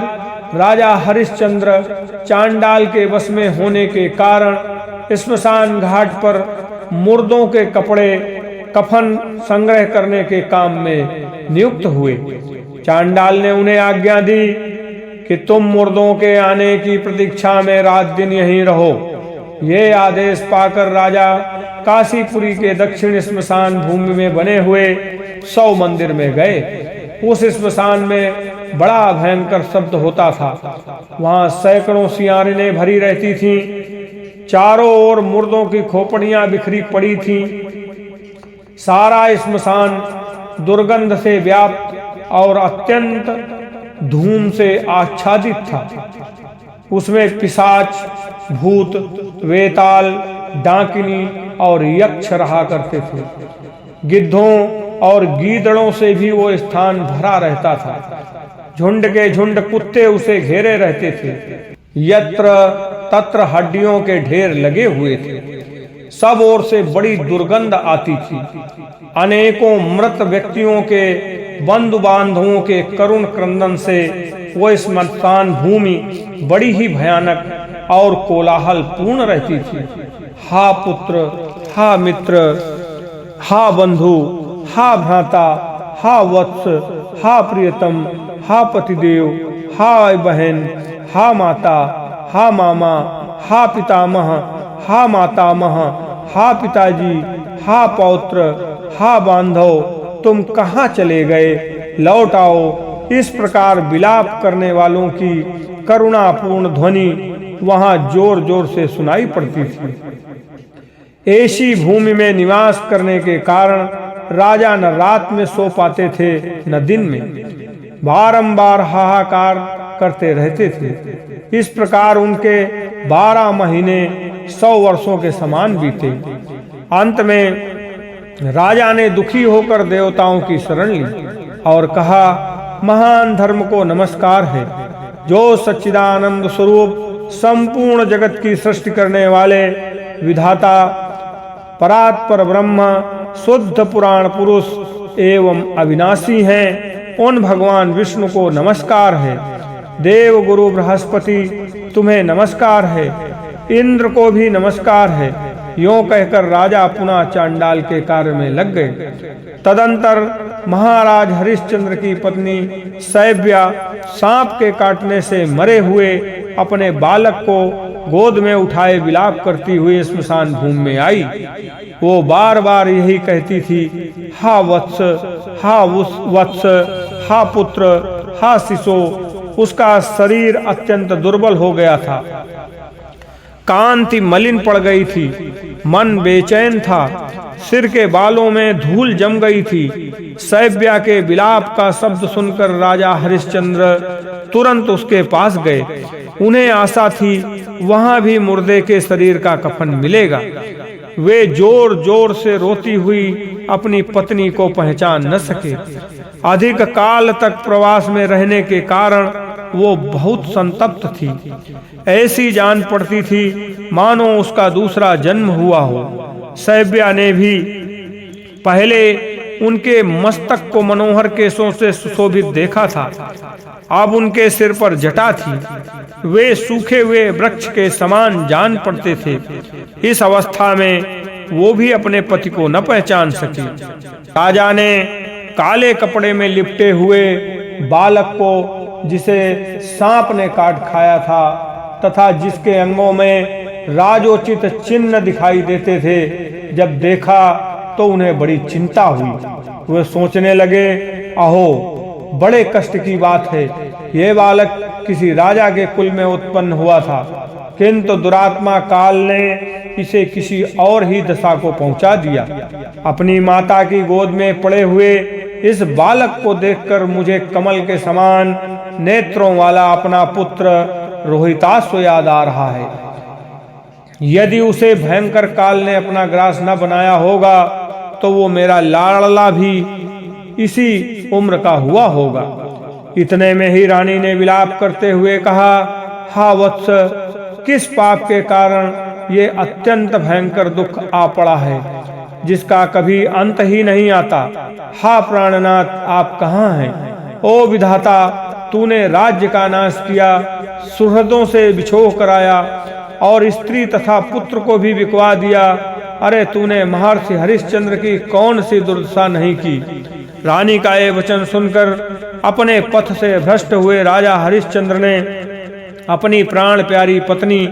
राजा हरिश्चंद्र चांडाल के वश में होने के कारण स्मशान घाट पर मुर्दों के कपड़े, कफन संग्रह करने के काम में नियुक्त हुए। चांडाल ने उन्हें आज्ञा दी कि तुम मुर्दों के आने की प्रतीक्षा में रात दिन यहीं रहो। ये आदेश पाकर राजा काशीपुरी के दक्षिण स्मशान भूमि में बने हुए 100 मंदिर में गए। उस स्मशान में बड़ा भयंकर शब्द होता था। वहां सैकड़ों सियारिनें भरी रहती थीं। चारों ओर मुर्दों की खोपड़ियां बिखरी पड़ी थीं। सारा स्मशान दुर्गंध से व्याप्त और अत्यंत धूम से आच्छादित था। उसमें पिशाच, भूत, वेताल, डाकिनी और यक्ष रहा करते थे। गिद्धों और गीदड़ों से भी वो स्थान भरा रहता था। झुंड के झुंड कुत्ते उसे घेरे रहते थे। यत्र तत्र हड्डियों के ढेर लगे हुए थे। सब ओर से बड़ी दुर्गंध आती थी। अनेकों मृत व्यक्तियों के बंधु बांधवों के करुण क्रंदन से वो स्मशान भूमि बड़ी ही भयानक और कोलाहल पूर्ण रहती थी। हा पुत्र, हा मित्र, हा बंधु, हा भ्राता, हा वत्स, हा प्रियतम, हा पतिदेव, हा बहन, हा माता, हा मामा, हा पितामह, हा मातामह, हा पिताजी, हा पौत्र, हा बांधव, तुम कहाँ चले गए? लौट आओ। इस प्रकार विलाप करने वालों की करुणापूर्ण ध्वनि वहां जोर जोर से सुनाई पड़ती थी। ऐसी भूमि में निवास करने के कारण राजा न रात में सो पाते थे न दिन में। बारंबार हाहाकार करते रहते थे। इस प्रकार उनके 12 महीने 100 वर्षों के समान बीते। अंत में राजा ने दुखी होकर देवताओं की शरण ली और कहा, महान धर्म को नमस्कार है। जो सच्चिदानंद स्वरूप संपूर्ण जगत की सृष्टि करने वाले विधाता परात्पर ब्रह्म शुद्ध पुराण पुरुष एवं अविनाशी हैं, उन भगवान विष्णु को नमस्कार है। देव गुरु बृहस्पति तुम्हें नमस्कार है, इंद्र को भी नमस्कार है। यों कहकर राजा पुनः चांडाल के कार्य में लग गए। तदंतर महाराज हरिश्चंद्र की पत्नी सैव्या सांप के काटने से मरे हुए अपने बालक को गोद में उठाए विलाप करती हुई स्मशान भूमि में आई। वो बार बार यही कहती थी, हा वत्स, हा वत्स, हा पुत्र, हा शिशो। उसका शरीर अत्यंत दुर्बल हो गया था, कांति मलिन पड़ गई थी, मन बेचैन था, सिर के बालों में धूल जम गई थी। सैव्या के विलाप का शब्द सुनकर राजा हरिश्चंद्र तुरंत उसके पास गए। उन्हें आशा थी वहां भी मुर्दे के शरीर का कफन मिलेगा। वे जोर जोर से रोती हुई अपनी पत्नी को पहचान न सके। अधिक काल तक प्रवास में रहने के कारण वो बहुत संतप्त थी। ऐसी जान पड़ती थी मानो उसका दूसरा जन्म हुआ हो। सैव्या ने भी पहले उनके मस्तक को मनोहर केशों से सुशोभित देखा था, अब उनके सिर पर जटा थी। वे सूखे हुए वृक्ष के समान जान पड़ते थे। इस अवस्था में वो भी अपने पति को न पहचान सकी। राजा ने काले कपड़े में लिपटे हुए बालक को, जिसे सांप ने काट खाया था तथा जिसके अंगों में राजोचित चिन्ह दिखाई देते थे, जब देखा तो उन्हें बड़ी चिंता हुई। वे सोचने लगे, अहो बड़े कष्ट की बात है, ये बालक किसी राजा के कुल में उत्पन्न हुआ था, किंतु दुरात्मा काल ने इसे किसी और ही दशा को पहुंचा दिया। अपनी माता की गोद में पड़े हुए इस बालक को देखकर मुझे कमल के समान नेत्रों वाला अपना पुत्र रोहिताश्व याद आ रहा है। यदि उसे भयंकर काल ने अपना ग्रास न बनाया होगा तो वो मेरा लाडला भी इसी उम्र का हुआ होगा। इतने में ही रानी ने विलाप करते हुए कहा, हा वत्स, किस पाप के कारण ये अत्यंत भयंकर दुख आ पड़ा है, जिसका कभी अंत ही नहीं आता। हा प्राणनाथ, आप कहाँ हैं? ओ विधाता, तूने राज्य का नाश किया, सुहृदों से विछोह कराया और स्त्री तथा पुत्र को भी बिकवा दिया। अरे तूने महर्षि हरिश्चंद्र की कौन सी दुर्दशा नहीं की। रानी का ये वचन सुनकर अपने पथ से भ्रष्ट हुए राजा हरिश्चंद्र ने अपनी प्राण प्यारी पत्नी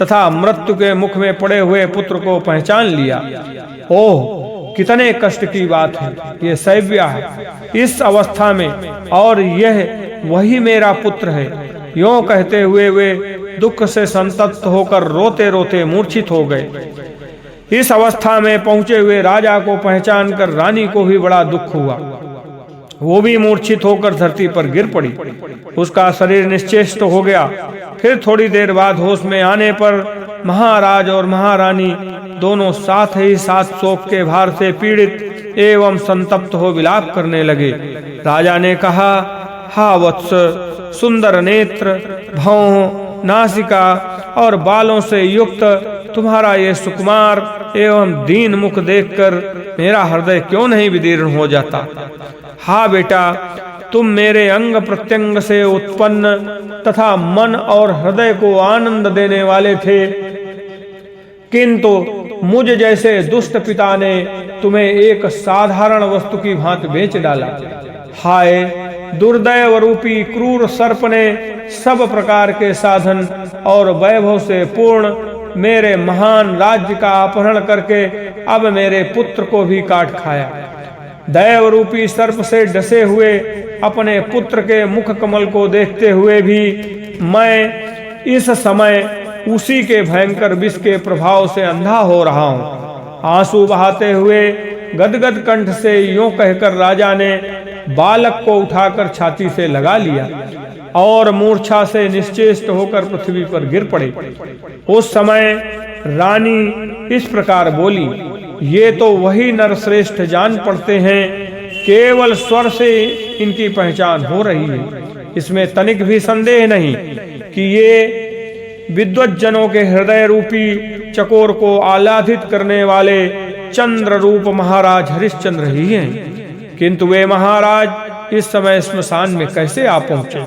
तथा मृत्यु के मुख में पड़े हुए पुत्र को पहचान लिया। ओह कितने कष्ट की बात है, ये सैव्या है इस अवस्था में, और यह वही मेरा पुत्र है। यों कहते हुए वे दुख से संतप्त होकर रोते रोते मूर्छित हो गए। इस अवस्था में पहुंचे हुए राजा को पहचान कर रानी को भी बड़ा दुख हुआ। वो भी मूर्छित होकर धरती पर गिर पड़ी। उसका शरीर निश्चेष्ट हो गया। फिर थोड़ी देर बाद होश में आने पर महाराज और महारानी दोनों साथ ही साथ शोक के भार से पीड़ित एवं संतप्त हो विलाप करने लगे। राजा ने कहा, हा वत्स, सुंदर नेत्र, भौं, नासिका और बालों से युक्त तुम्हारा ये सुकुमार एवं दीन मुख देखकर मेरा हृदय क्यों नहीं विदीर्ण हो जाता। हा बेटा, तुम मेरे अंग प्रत्यंग से उत्पन्न तथा मन और हृदय को आनंद देने वाले थे, किंतु मुझ जैसे दुष्ट पिता ने तुम्हें एक साधारण वस्तु की भांति बेच डाला। हाय, दुर्दैव रूपी क्रूर सर्प ने सब प्रकार के साधन और वैभव से पूर्ण मेरे महान राज्य का अपहरण करके अब मेरे पुत्र को भी काट खाया। दैव रूपी सर्प से डसे हुए अपने पुत्र के मुख कमल को देखते हुए भी मैं इस समय उसी के भयंकर विष के प्रभाव से अंधा हो रहा हूँ। आंसू बहाते हुए गदगद कंठ से यूं कहकर राजा ने बालक को उठाकर छाती से लगा लिया और मूर्छा से निश्चेष्ट होकर पृथ्वी पर गिर पड़े। उस समय रानी इस प्रकार बोली, ये तो वही नरश्रेष्ठ जान पड़ते हैं, केवल स्वर से इनकी पहचान हो रही है। इसमें तनिक भी संदेह नहीं कि ये विद्वज्जनों के हृदय रूपी चकोर को आह्लादित करने वाले चंद्र रूप महाराज हरिश्चंद्र ही हैं। किंतु वे महाराज इस समय श्मशान में कैसे आ पहुंचे?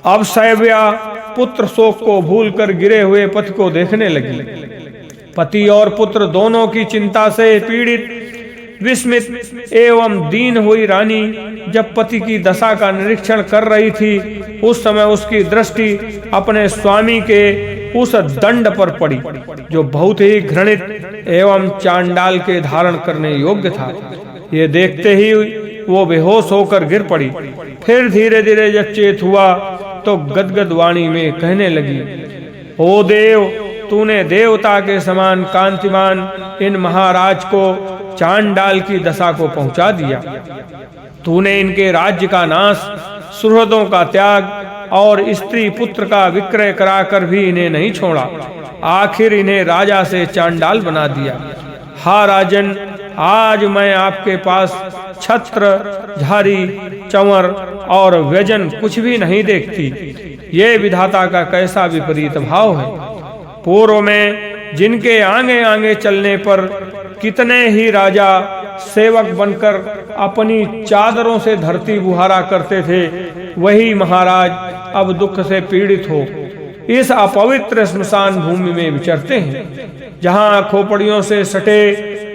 अब शैव्या पुत्र शोक को भूलकर गिरे हुए पति को देखने लगी। पति और पुत्र दोनों की चिंता से पीड़ित, विस्मित एवं दीन हुई रानी जब पति की दशा का निरीक्षण कर रही थी, उस समय उसकी दृष्टि अपने स्वामी के उस दंड पर पड़ी जो बहुत ही घृणित एवं चांडाल के धारण करने योग्य था। ये देखते ही वो बेहोश होकर गिर पड़ी। फिर धीरे धीरे जब चेत हुआ तो गदगद वाणी में कहने लगी, ओ देव, तूने देवता के समान कांतिमान इन महाराज को चांडाल की दशा को पहुंचा दिया। तूने इनके राज्य का नाश, सुहृदों का त्याग और स्त्री पुत्र का विक्रय कराकर भी इन्हें नहीं छोड़ा। आखिर इन्हें राजा से चांडाल बना दिया। हा राजन, आज मैं आपके पास छत्र, झारी, चंवर और व्यजन कुछ भी नहीं देखती। ये विधाता का कैसा विपरीत भाव है। पूर्व में जिनके आगे आगे चलने पर कितने ही राजा सेवक बनकर अपनी चादरों से धरती बुहारा करते थे, वही महाराज अब दुख से पीड़ित हो इस अपवित्र श्मशान भूमि में विचरते हैं, जहाँ खोपड़ियों से सटे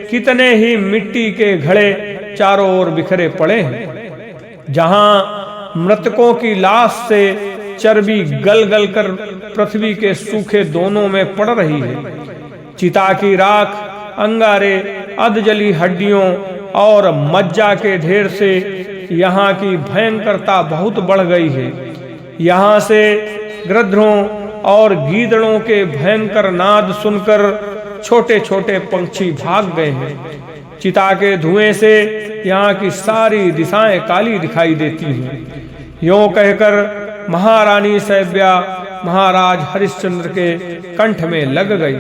कितने ही मिट्टी के घड़े चारों ओर बिखरे पड़े हैं, जहाँ मृतकों की लाश से चर्बी गल गल कर पृथ्वी के सूखे दोनों में पड़ रही है। चिता की राख, अंगारे, अधजली हड्डियों और मज्जा के ढेर से यहाँ की भयंकरता बहुत बढ़ गई है। यहाँ से गृध्रों और गीदड़ों के भयंकर नाद सुनकर छोटे छोटे पंछी भाग गए हैं। चिता के धुएं से यहाँ की सारी दिशाएं काली दिखाई देती हैं। यों कहकर महारानी शैव्या महाराज हरिश्चंद्र के कंठ में लग गई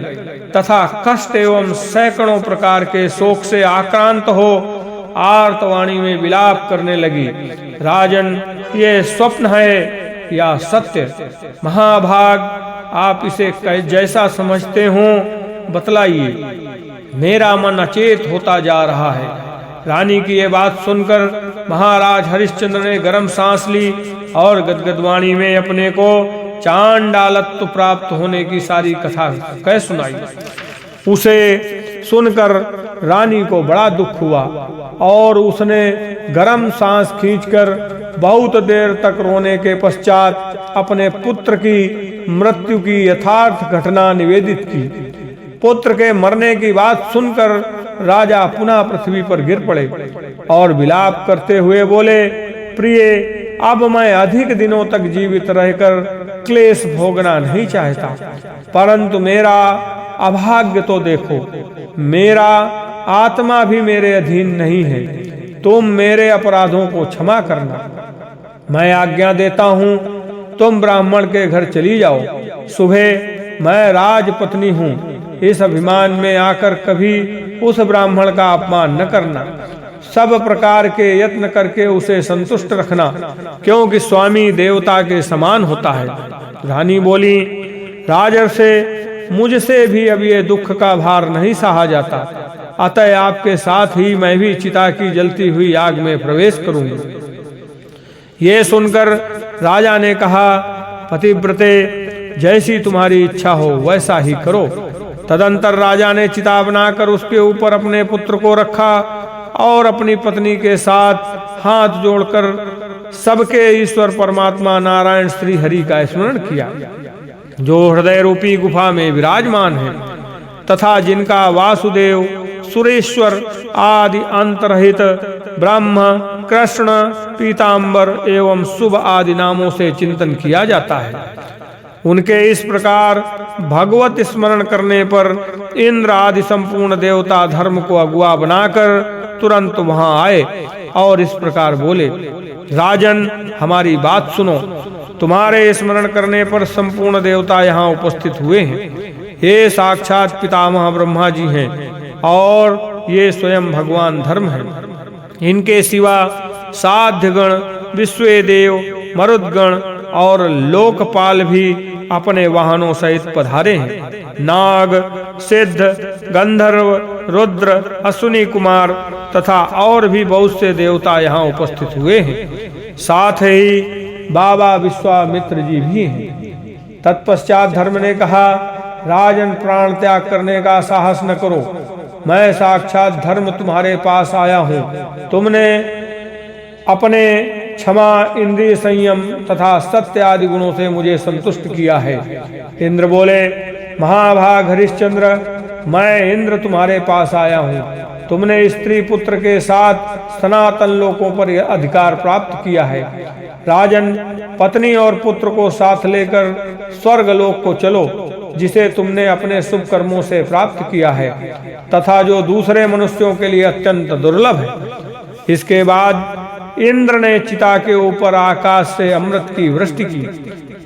तथा कष्ट एवं सैकड़ों प्रकार के शोक से आक्रांत हो आर्तवाणी में विलाप करने लगी। राजन, ये स्वप्न है या सत्य? महाभाग, आप इसे जैसा समझते हो बतलाइए। मेरा मन अचेत होता जा रहा है। रानी की ये बात सुनकर महाराज हरिश्चंद्र ने गर्म सांस ली और गदगदवाणी में अपने को चांडालत्व प्राप्त होने की सारी कथा कह सुनाई। उसे सुनकर रानी को बड़ा दुख हुआ और उसने गर्म सांस खींचकर बहुत देर तक रोने के पश्चात अपने पुत्र की मृत्यु की यथार्थ घटना निवेदित की। पुत्र के मरने की बात सुनकर राजा पुनः पृथ्वी पर गिर पड़े और विलाप करते हुए बोले, प्रिय, अब मैं अधिक दिनों तक जीवित रहकर क्लेश भोगना नहीं चाहता, परंतु मेरा अभाग्य तो देखो, मेरा आत्मा भी मेरे अधीन नहीं है। तुम मेरे अपराधों को क्षमा करना। मैं आज्ञा देता हूँ, तुम ब्राह्मण के घर चली जाओ। सुबह मैं राजपत्नी हूँ, इस अभिमान में आकर कभी उस ब्राह्मण का अपमान न करना। सब प्रकार के यत्न करके उसे संतुष्ट रखना, क्योंकि स्वामी देवता के समान होता है। रानी बोली, राजर्षे, मुझसे भी अब ये दुख का भार नहीं सहा जाता, अतः आपके साथ ही मैं भी चिता की जलती हुई आग में प्रवेश करूंगी। ये सुनकर राजा ने कहा, पतिव्रते, जैसी तुम्हारी इच्छा हो वैसा ही करो। तदंतर राजा ने चिता बनाकर उसके ऊपर अपने पुत्र को रखा और अपनी पत्नी के साथ हाथ जोड़कर सबके ईश्वर परमात्मा नारायण श्री हरि का स्मरण किया, जो हृदय रूपी गुफा में विराजमान है तथा जिनका वासुदेव, सुरेश्वर आदि अंतरहित ब्रह्म, कृष्ण, पीताम्बर एवं शुभ आदि नामों से चिंतन किया जाता है। उनके इस प्रकार भगवत स्मरण करने पर इंद्र आदि संपूर्ण देवता धर्म को अगुआ बनाकर तुरंत वहां आए और इस प्रकार बोले, राजन, हमारी बात सुनो। तुम्हारे स्मरण करने पर संपूर्ण देवता यहाँ उपस्थित हुए हैं। ये साक्षात पितामह ब्रह्मा जी हैं और ये स्वयं भगवान धर्म हैं। इनके सिवा साध्यगण, विश्वेदेव, मरुदगण और लोकपाल भी अपने वाहनों सहित पधारे हैं। नाग, सिद्ध, गंधर्व, रुद्र, अश्विनी कुमार तथा और भी बहुत से देवता यहाँ उपस्थित हुए हैं। साथ ही बाबा विश्वामित्र जी भी हैं। तत्पश्चात धर्म ने कहा, राजन, प्राण त्याग करने का साहस न करो। मैं साक्षात धर्म तुम्हारे पास आया हूँ। तुमने अपने क्षमा, इंद्रिय संयम तथा सत्य आदि गुणों से मुझे संतुष्ट किया है। इंद्र बोले, महाभाग हरिश्चंद्र, मैं इंद्र तुम्हारे पास आया हूँ। तुमने स्त्री पुत्र के साथ सनातन लोकों पर यह अधिकार प्राप्त किया है। राजन, पत्नी और पुत्र को साथ लेकर स्वर्ग लोक को चलो, जिसे तुमने अपने शुभ कर्मों से प्राप्त किया है तथा जो दूसरे मनुष्यों के लिए अत्यंत दुर्लभ है। इसके बाद इंद्र ने चिता के ऊपर आकाश से अमृत की वृष्टि की,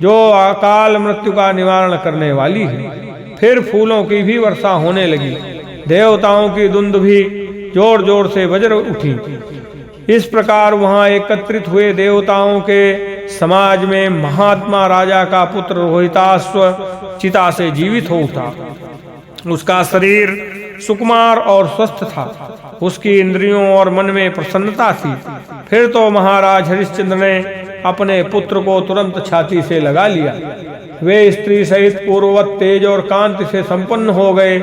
जो अकाल मृत्यु का निवारण करने वाली है। फिर फूलों की भी वर्षा होने लगी। देवताओं की दुंदुभी जोर जोर से बज उठी। इस प्रकार वहां एकत्रित हुए देवताओं के समाज में महात्मा राजा का पुत्र रोहिताश्व चिता से जीवित हो उठा। उसका शरीर सुकुमार और स्वस्थ था। उसकी इंद्रियों और मन में प्रसन्नता थी। फिर तो महाराज हरिश्चंद्र ने अपने पुत्र को तुरंत छाती से लगा लिया। वे स्त्री सहित पूर्ववत तेज और कांति से संपन्न हो गए।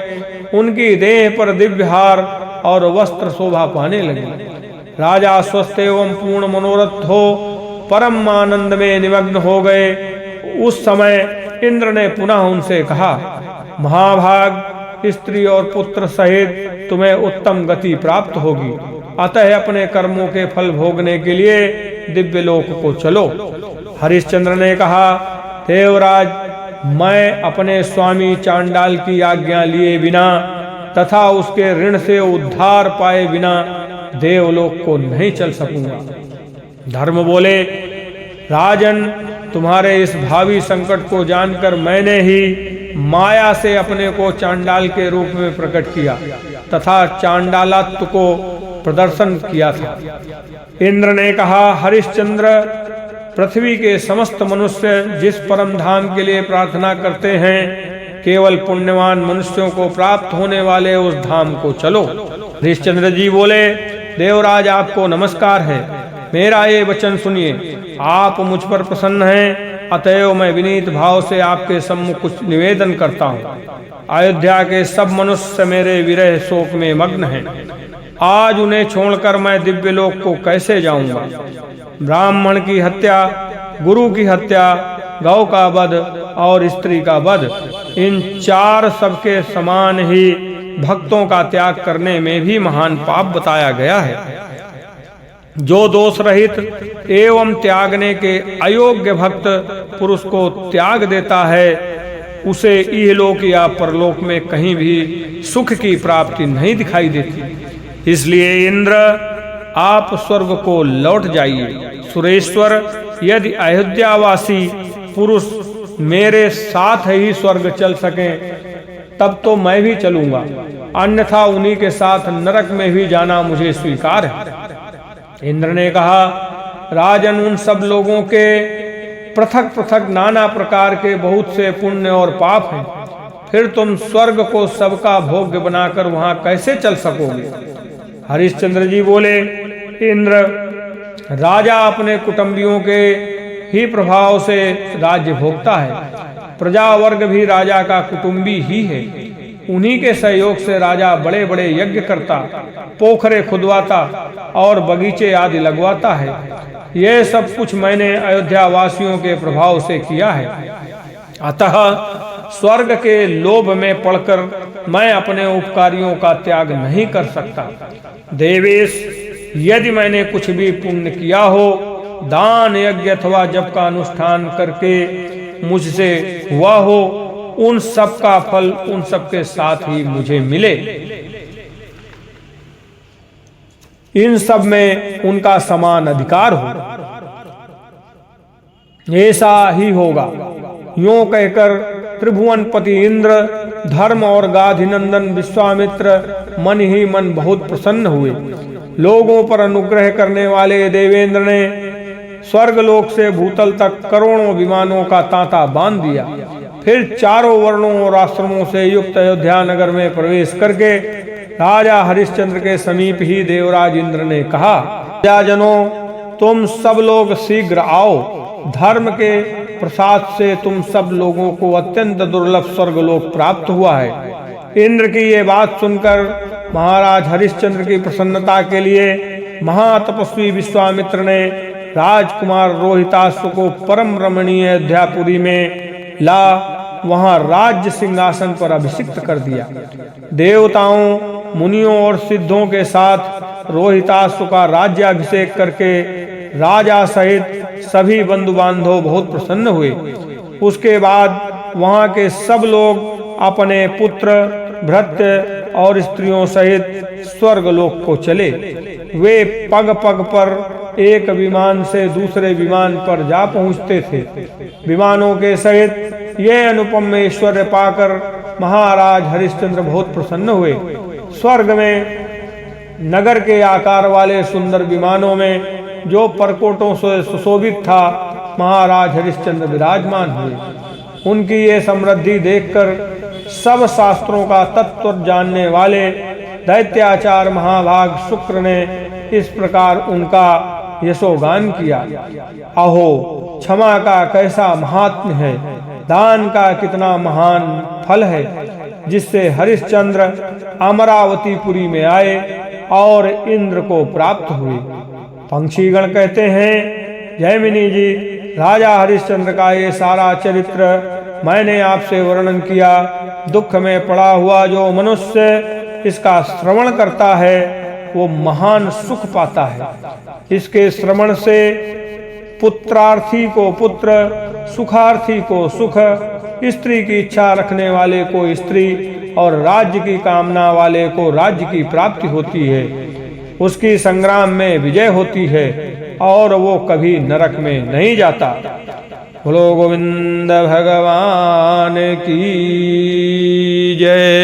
उनकी देह पर दिव्य हार और वस्त्र शोभा पाने लगे। राजा स्वस्थ एवं पूर्ण मनोरथ हो परम आनंद में निमग्न हो गए। उस समय इंद्र ने पुनः उनसे कहा, महाभाग, स्त्री और पुत्र सहित तुम्हें उत्तम गति प्राप्त होगी। अतः अपने कर्मों के फल भोगने के लिए दिव्य लोक को चलो। हरिश्चंद्र ने कहा, देवराज, मैं अपने स्वामी चांडाल की आज्ञा लिए बिना तथा उसके ऋण से उद्धार पाए बिना देवलोक को नहीं चल सकूंगा। धर्म बोले, राजन, तुम्हारे इस भावी संकट को जानकर मैंने ही माया से अपने को चांडाल के रूप में प्रकट किया तथा चांडालत्व को प्रदर्शन किया था। इंद्र ने कहा, हरिश्चंद्र, पृथ्वी के समस्त मनुष्य जिस परम धाम के लिए प्रार्थना करते हैं, केवल पुण्यवान मनुष्यों को प्राप्त होने वाले उस धाम को चलो। हरिश्चंद्र जी बोले, देवराज, आपको नमस्कार है। मेरा ये वचन सुनिए। आप मुझ पर प्रसन्न हैं, अतएव मैं विनीत भाव से आपके सम्मुख कुछ निवेदन करता हूँ। अयोध्या के सब मनुष्य मेरे विरह शोक में मग्न हैं। आज उन्हें छोड़कर मैं दिव्य लोक को कैसे जाऊंगा? ब्राह्मण की हत्या, गुरु की हत्या, गौ का वध और स्त्री का वध, इन चार सबके समान ही भक्तों का त्याग करने में भी महान पाप बताया गया है। जो दोष रहित एवं त्यागने के अयोग्य भक्त पुरुष को त्याग देता है, उसे इहलोक या परलोक में कहीं भी सुख की प्राप्ति नहीं दिखाई देती। इसलिए इंद्र, आप स्वर्ग को लौट जाइए। सुरेश्वर, यदि अयोध्यावासी पुरुष मेरे साथ ही स्वर्ग चल सकें, तब तो मैं भी चलूंगा, अन्यथा उन्हीं के साथ नरक में भी जाना मुझे स्वीकार है। इंद्र ने कहा, राजन, उन सब लोगों के पृथक पृथक नाना प्रकार के बहुत से पुण्य और पाप हैं। फिर तुम स्वर्ग को सबका भोग्य बनाकर वहां कैसे चल सकोगे? हरिश्चंद्र जी बोले, इंद्र, राजा अपने कुटुंबियों के ही प्रभाव से राज्य भोगता है। प्रजा वर्ग भी राजा का कुटुंबी ही है। उन्हीं के सहयोग से राजा बड़े बड़े यज्ञ करता, पोखरे खुदवाता और बगीचे आदि लगवाता है। यह सब कुछ मैंने अयोध्या वासियों के प्रभाव से किया है। अतः स्वर्ग के लोभ में पड़कर मैं अपने उपकारियों का त्याग नहीं कर सकता। देवेश, यदि मैंने कुछ भी पुण्य किया हो, दान, यज्ञ अथवा जप का अनुष्ठान करके मुझसे हुआ हो, उन सब का फल उन सब के साथ ही मुझे मिले। इन सब में उनका समान अधिकार हो, ऐसा ही होगा। यूं कहकर त्रिभुवनपति इंद्र, धर्म और गाधिनंदन विश्वामित्र मन ही मन बहुत प्रसन्न हुए। लोगों पर अनुग्रह करने वाले देवेंद्र ने स्वर्गलोक से भूतल तक करोड़ों विमानों का तांता बांध दिया। फिर चारों वर्णों और आश्रमों से युक्त अयोध्या नगर में प्रवेश करके राजा हरिश्चंद्र के समीप ही देवराज इंद्र ने कहा, राजनों, तुम सब लोग शीघ्र आओ। धर्म के प्रसाद से तुम सब लोगों को अत्यंत दुर्लभ स्वर्गलोक प्राप्त हुआ है। इंद्र की ये बात सुनकर महाराज हरिश्चंद्र की प्रसन्नता के लिए महातपस्वी विश्वामित्र ने राजकुमार रोहिताश्व को परम रमणीय अयोध्यापुरी में ला वहां राज्य सिंहासन पर अभिषिक्त कर दिया। देवताओं, मुनियों और सिद्धों के साथ रोहिताश्व का राज्याभिषेक करके राजा सहित सभी बंधु बांधव बहुत प्रसन्न हुए। उसके बाद वहां के सब लोग अपने पुत्र, भृत्य और स्त्रियों सहित स्वर्गलोक को चले। वे पग पग पर एक विमान से दूसरे विमान पर जा पहुंचते थे। विमानों के सहित ये अनुपम ऐश्वर्य पाकर महाराज हरिश्चंद्र बहुत प्रसन्न हुए। स्वर्ग में नगर के आकार वाले सुंदर विमानों में जो परकोटों से सुशोभित था, महाराज हरिश्चंद्र विराजमान हुए। उनकी ये समृद्धि देखकर सब शास्त्रों का तत्व जानने वाले दैत्याचार महाभाग शुक्र ने इस प्रकार उनका यशोगान किया। अहो, क्षमा का कैसा महात्म्य है, दान का कितना महान फल है, जिससे हरिश्चंद्र अमरावतीपुरी में आए और इंद्र को प्राप्त हुए। पंक्षीगण कहते हैं, जैमिनी जी, राजा हरिश्चंद्र का ये सारा चरित्र मैंने आपसे वर्णन किया। दुख में पड़ा हुआ जो मनुष्य इसका श्रवण करता है वो महान सुख पाता है। इसके श्रवण से पुत्रार्थी को पुत्र, सुखार्थी को सुख, स्त्री की इच्छा रखने वाले को स्त्री और राज्य की कामना वाले को राज्य की प्राप्ति होती है। उसकी संग्राम में विजय होती है और वो कभी नरक में नहीं जाता। बोलो गोविंद भगवान की जय।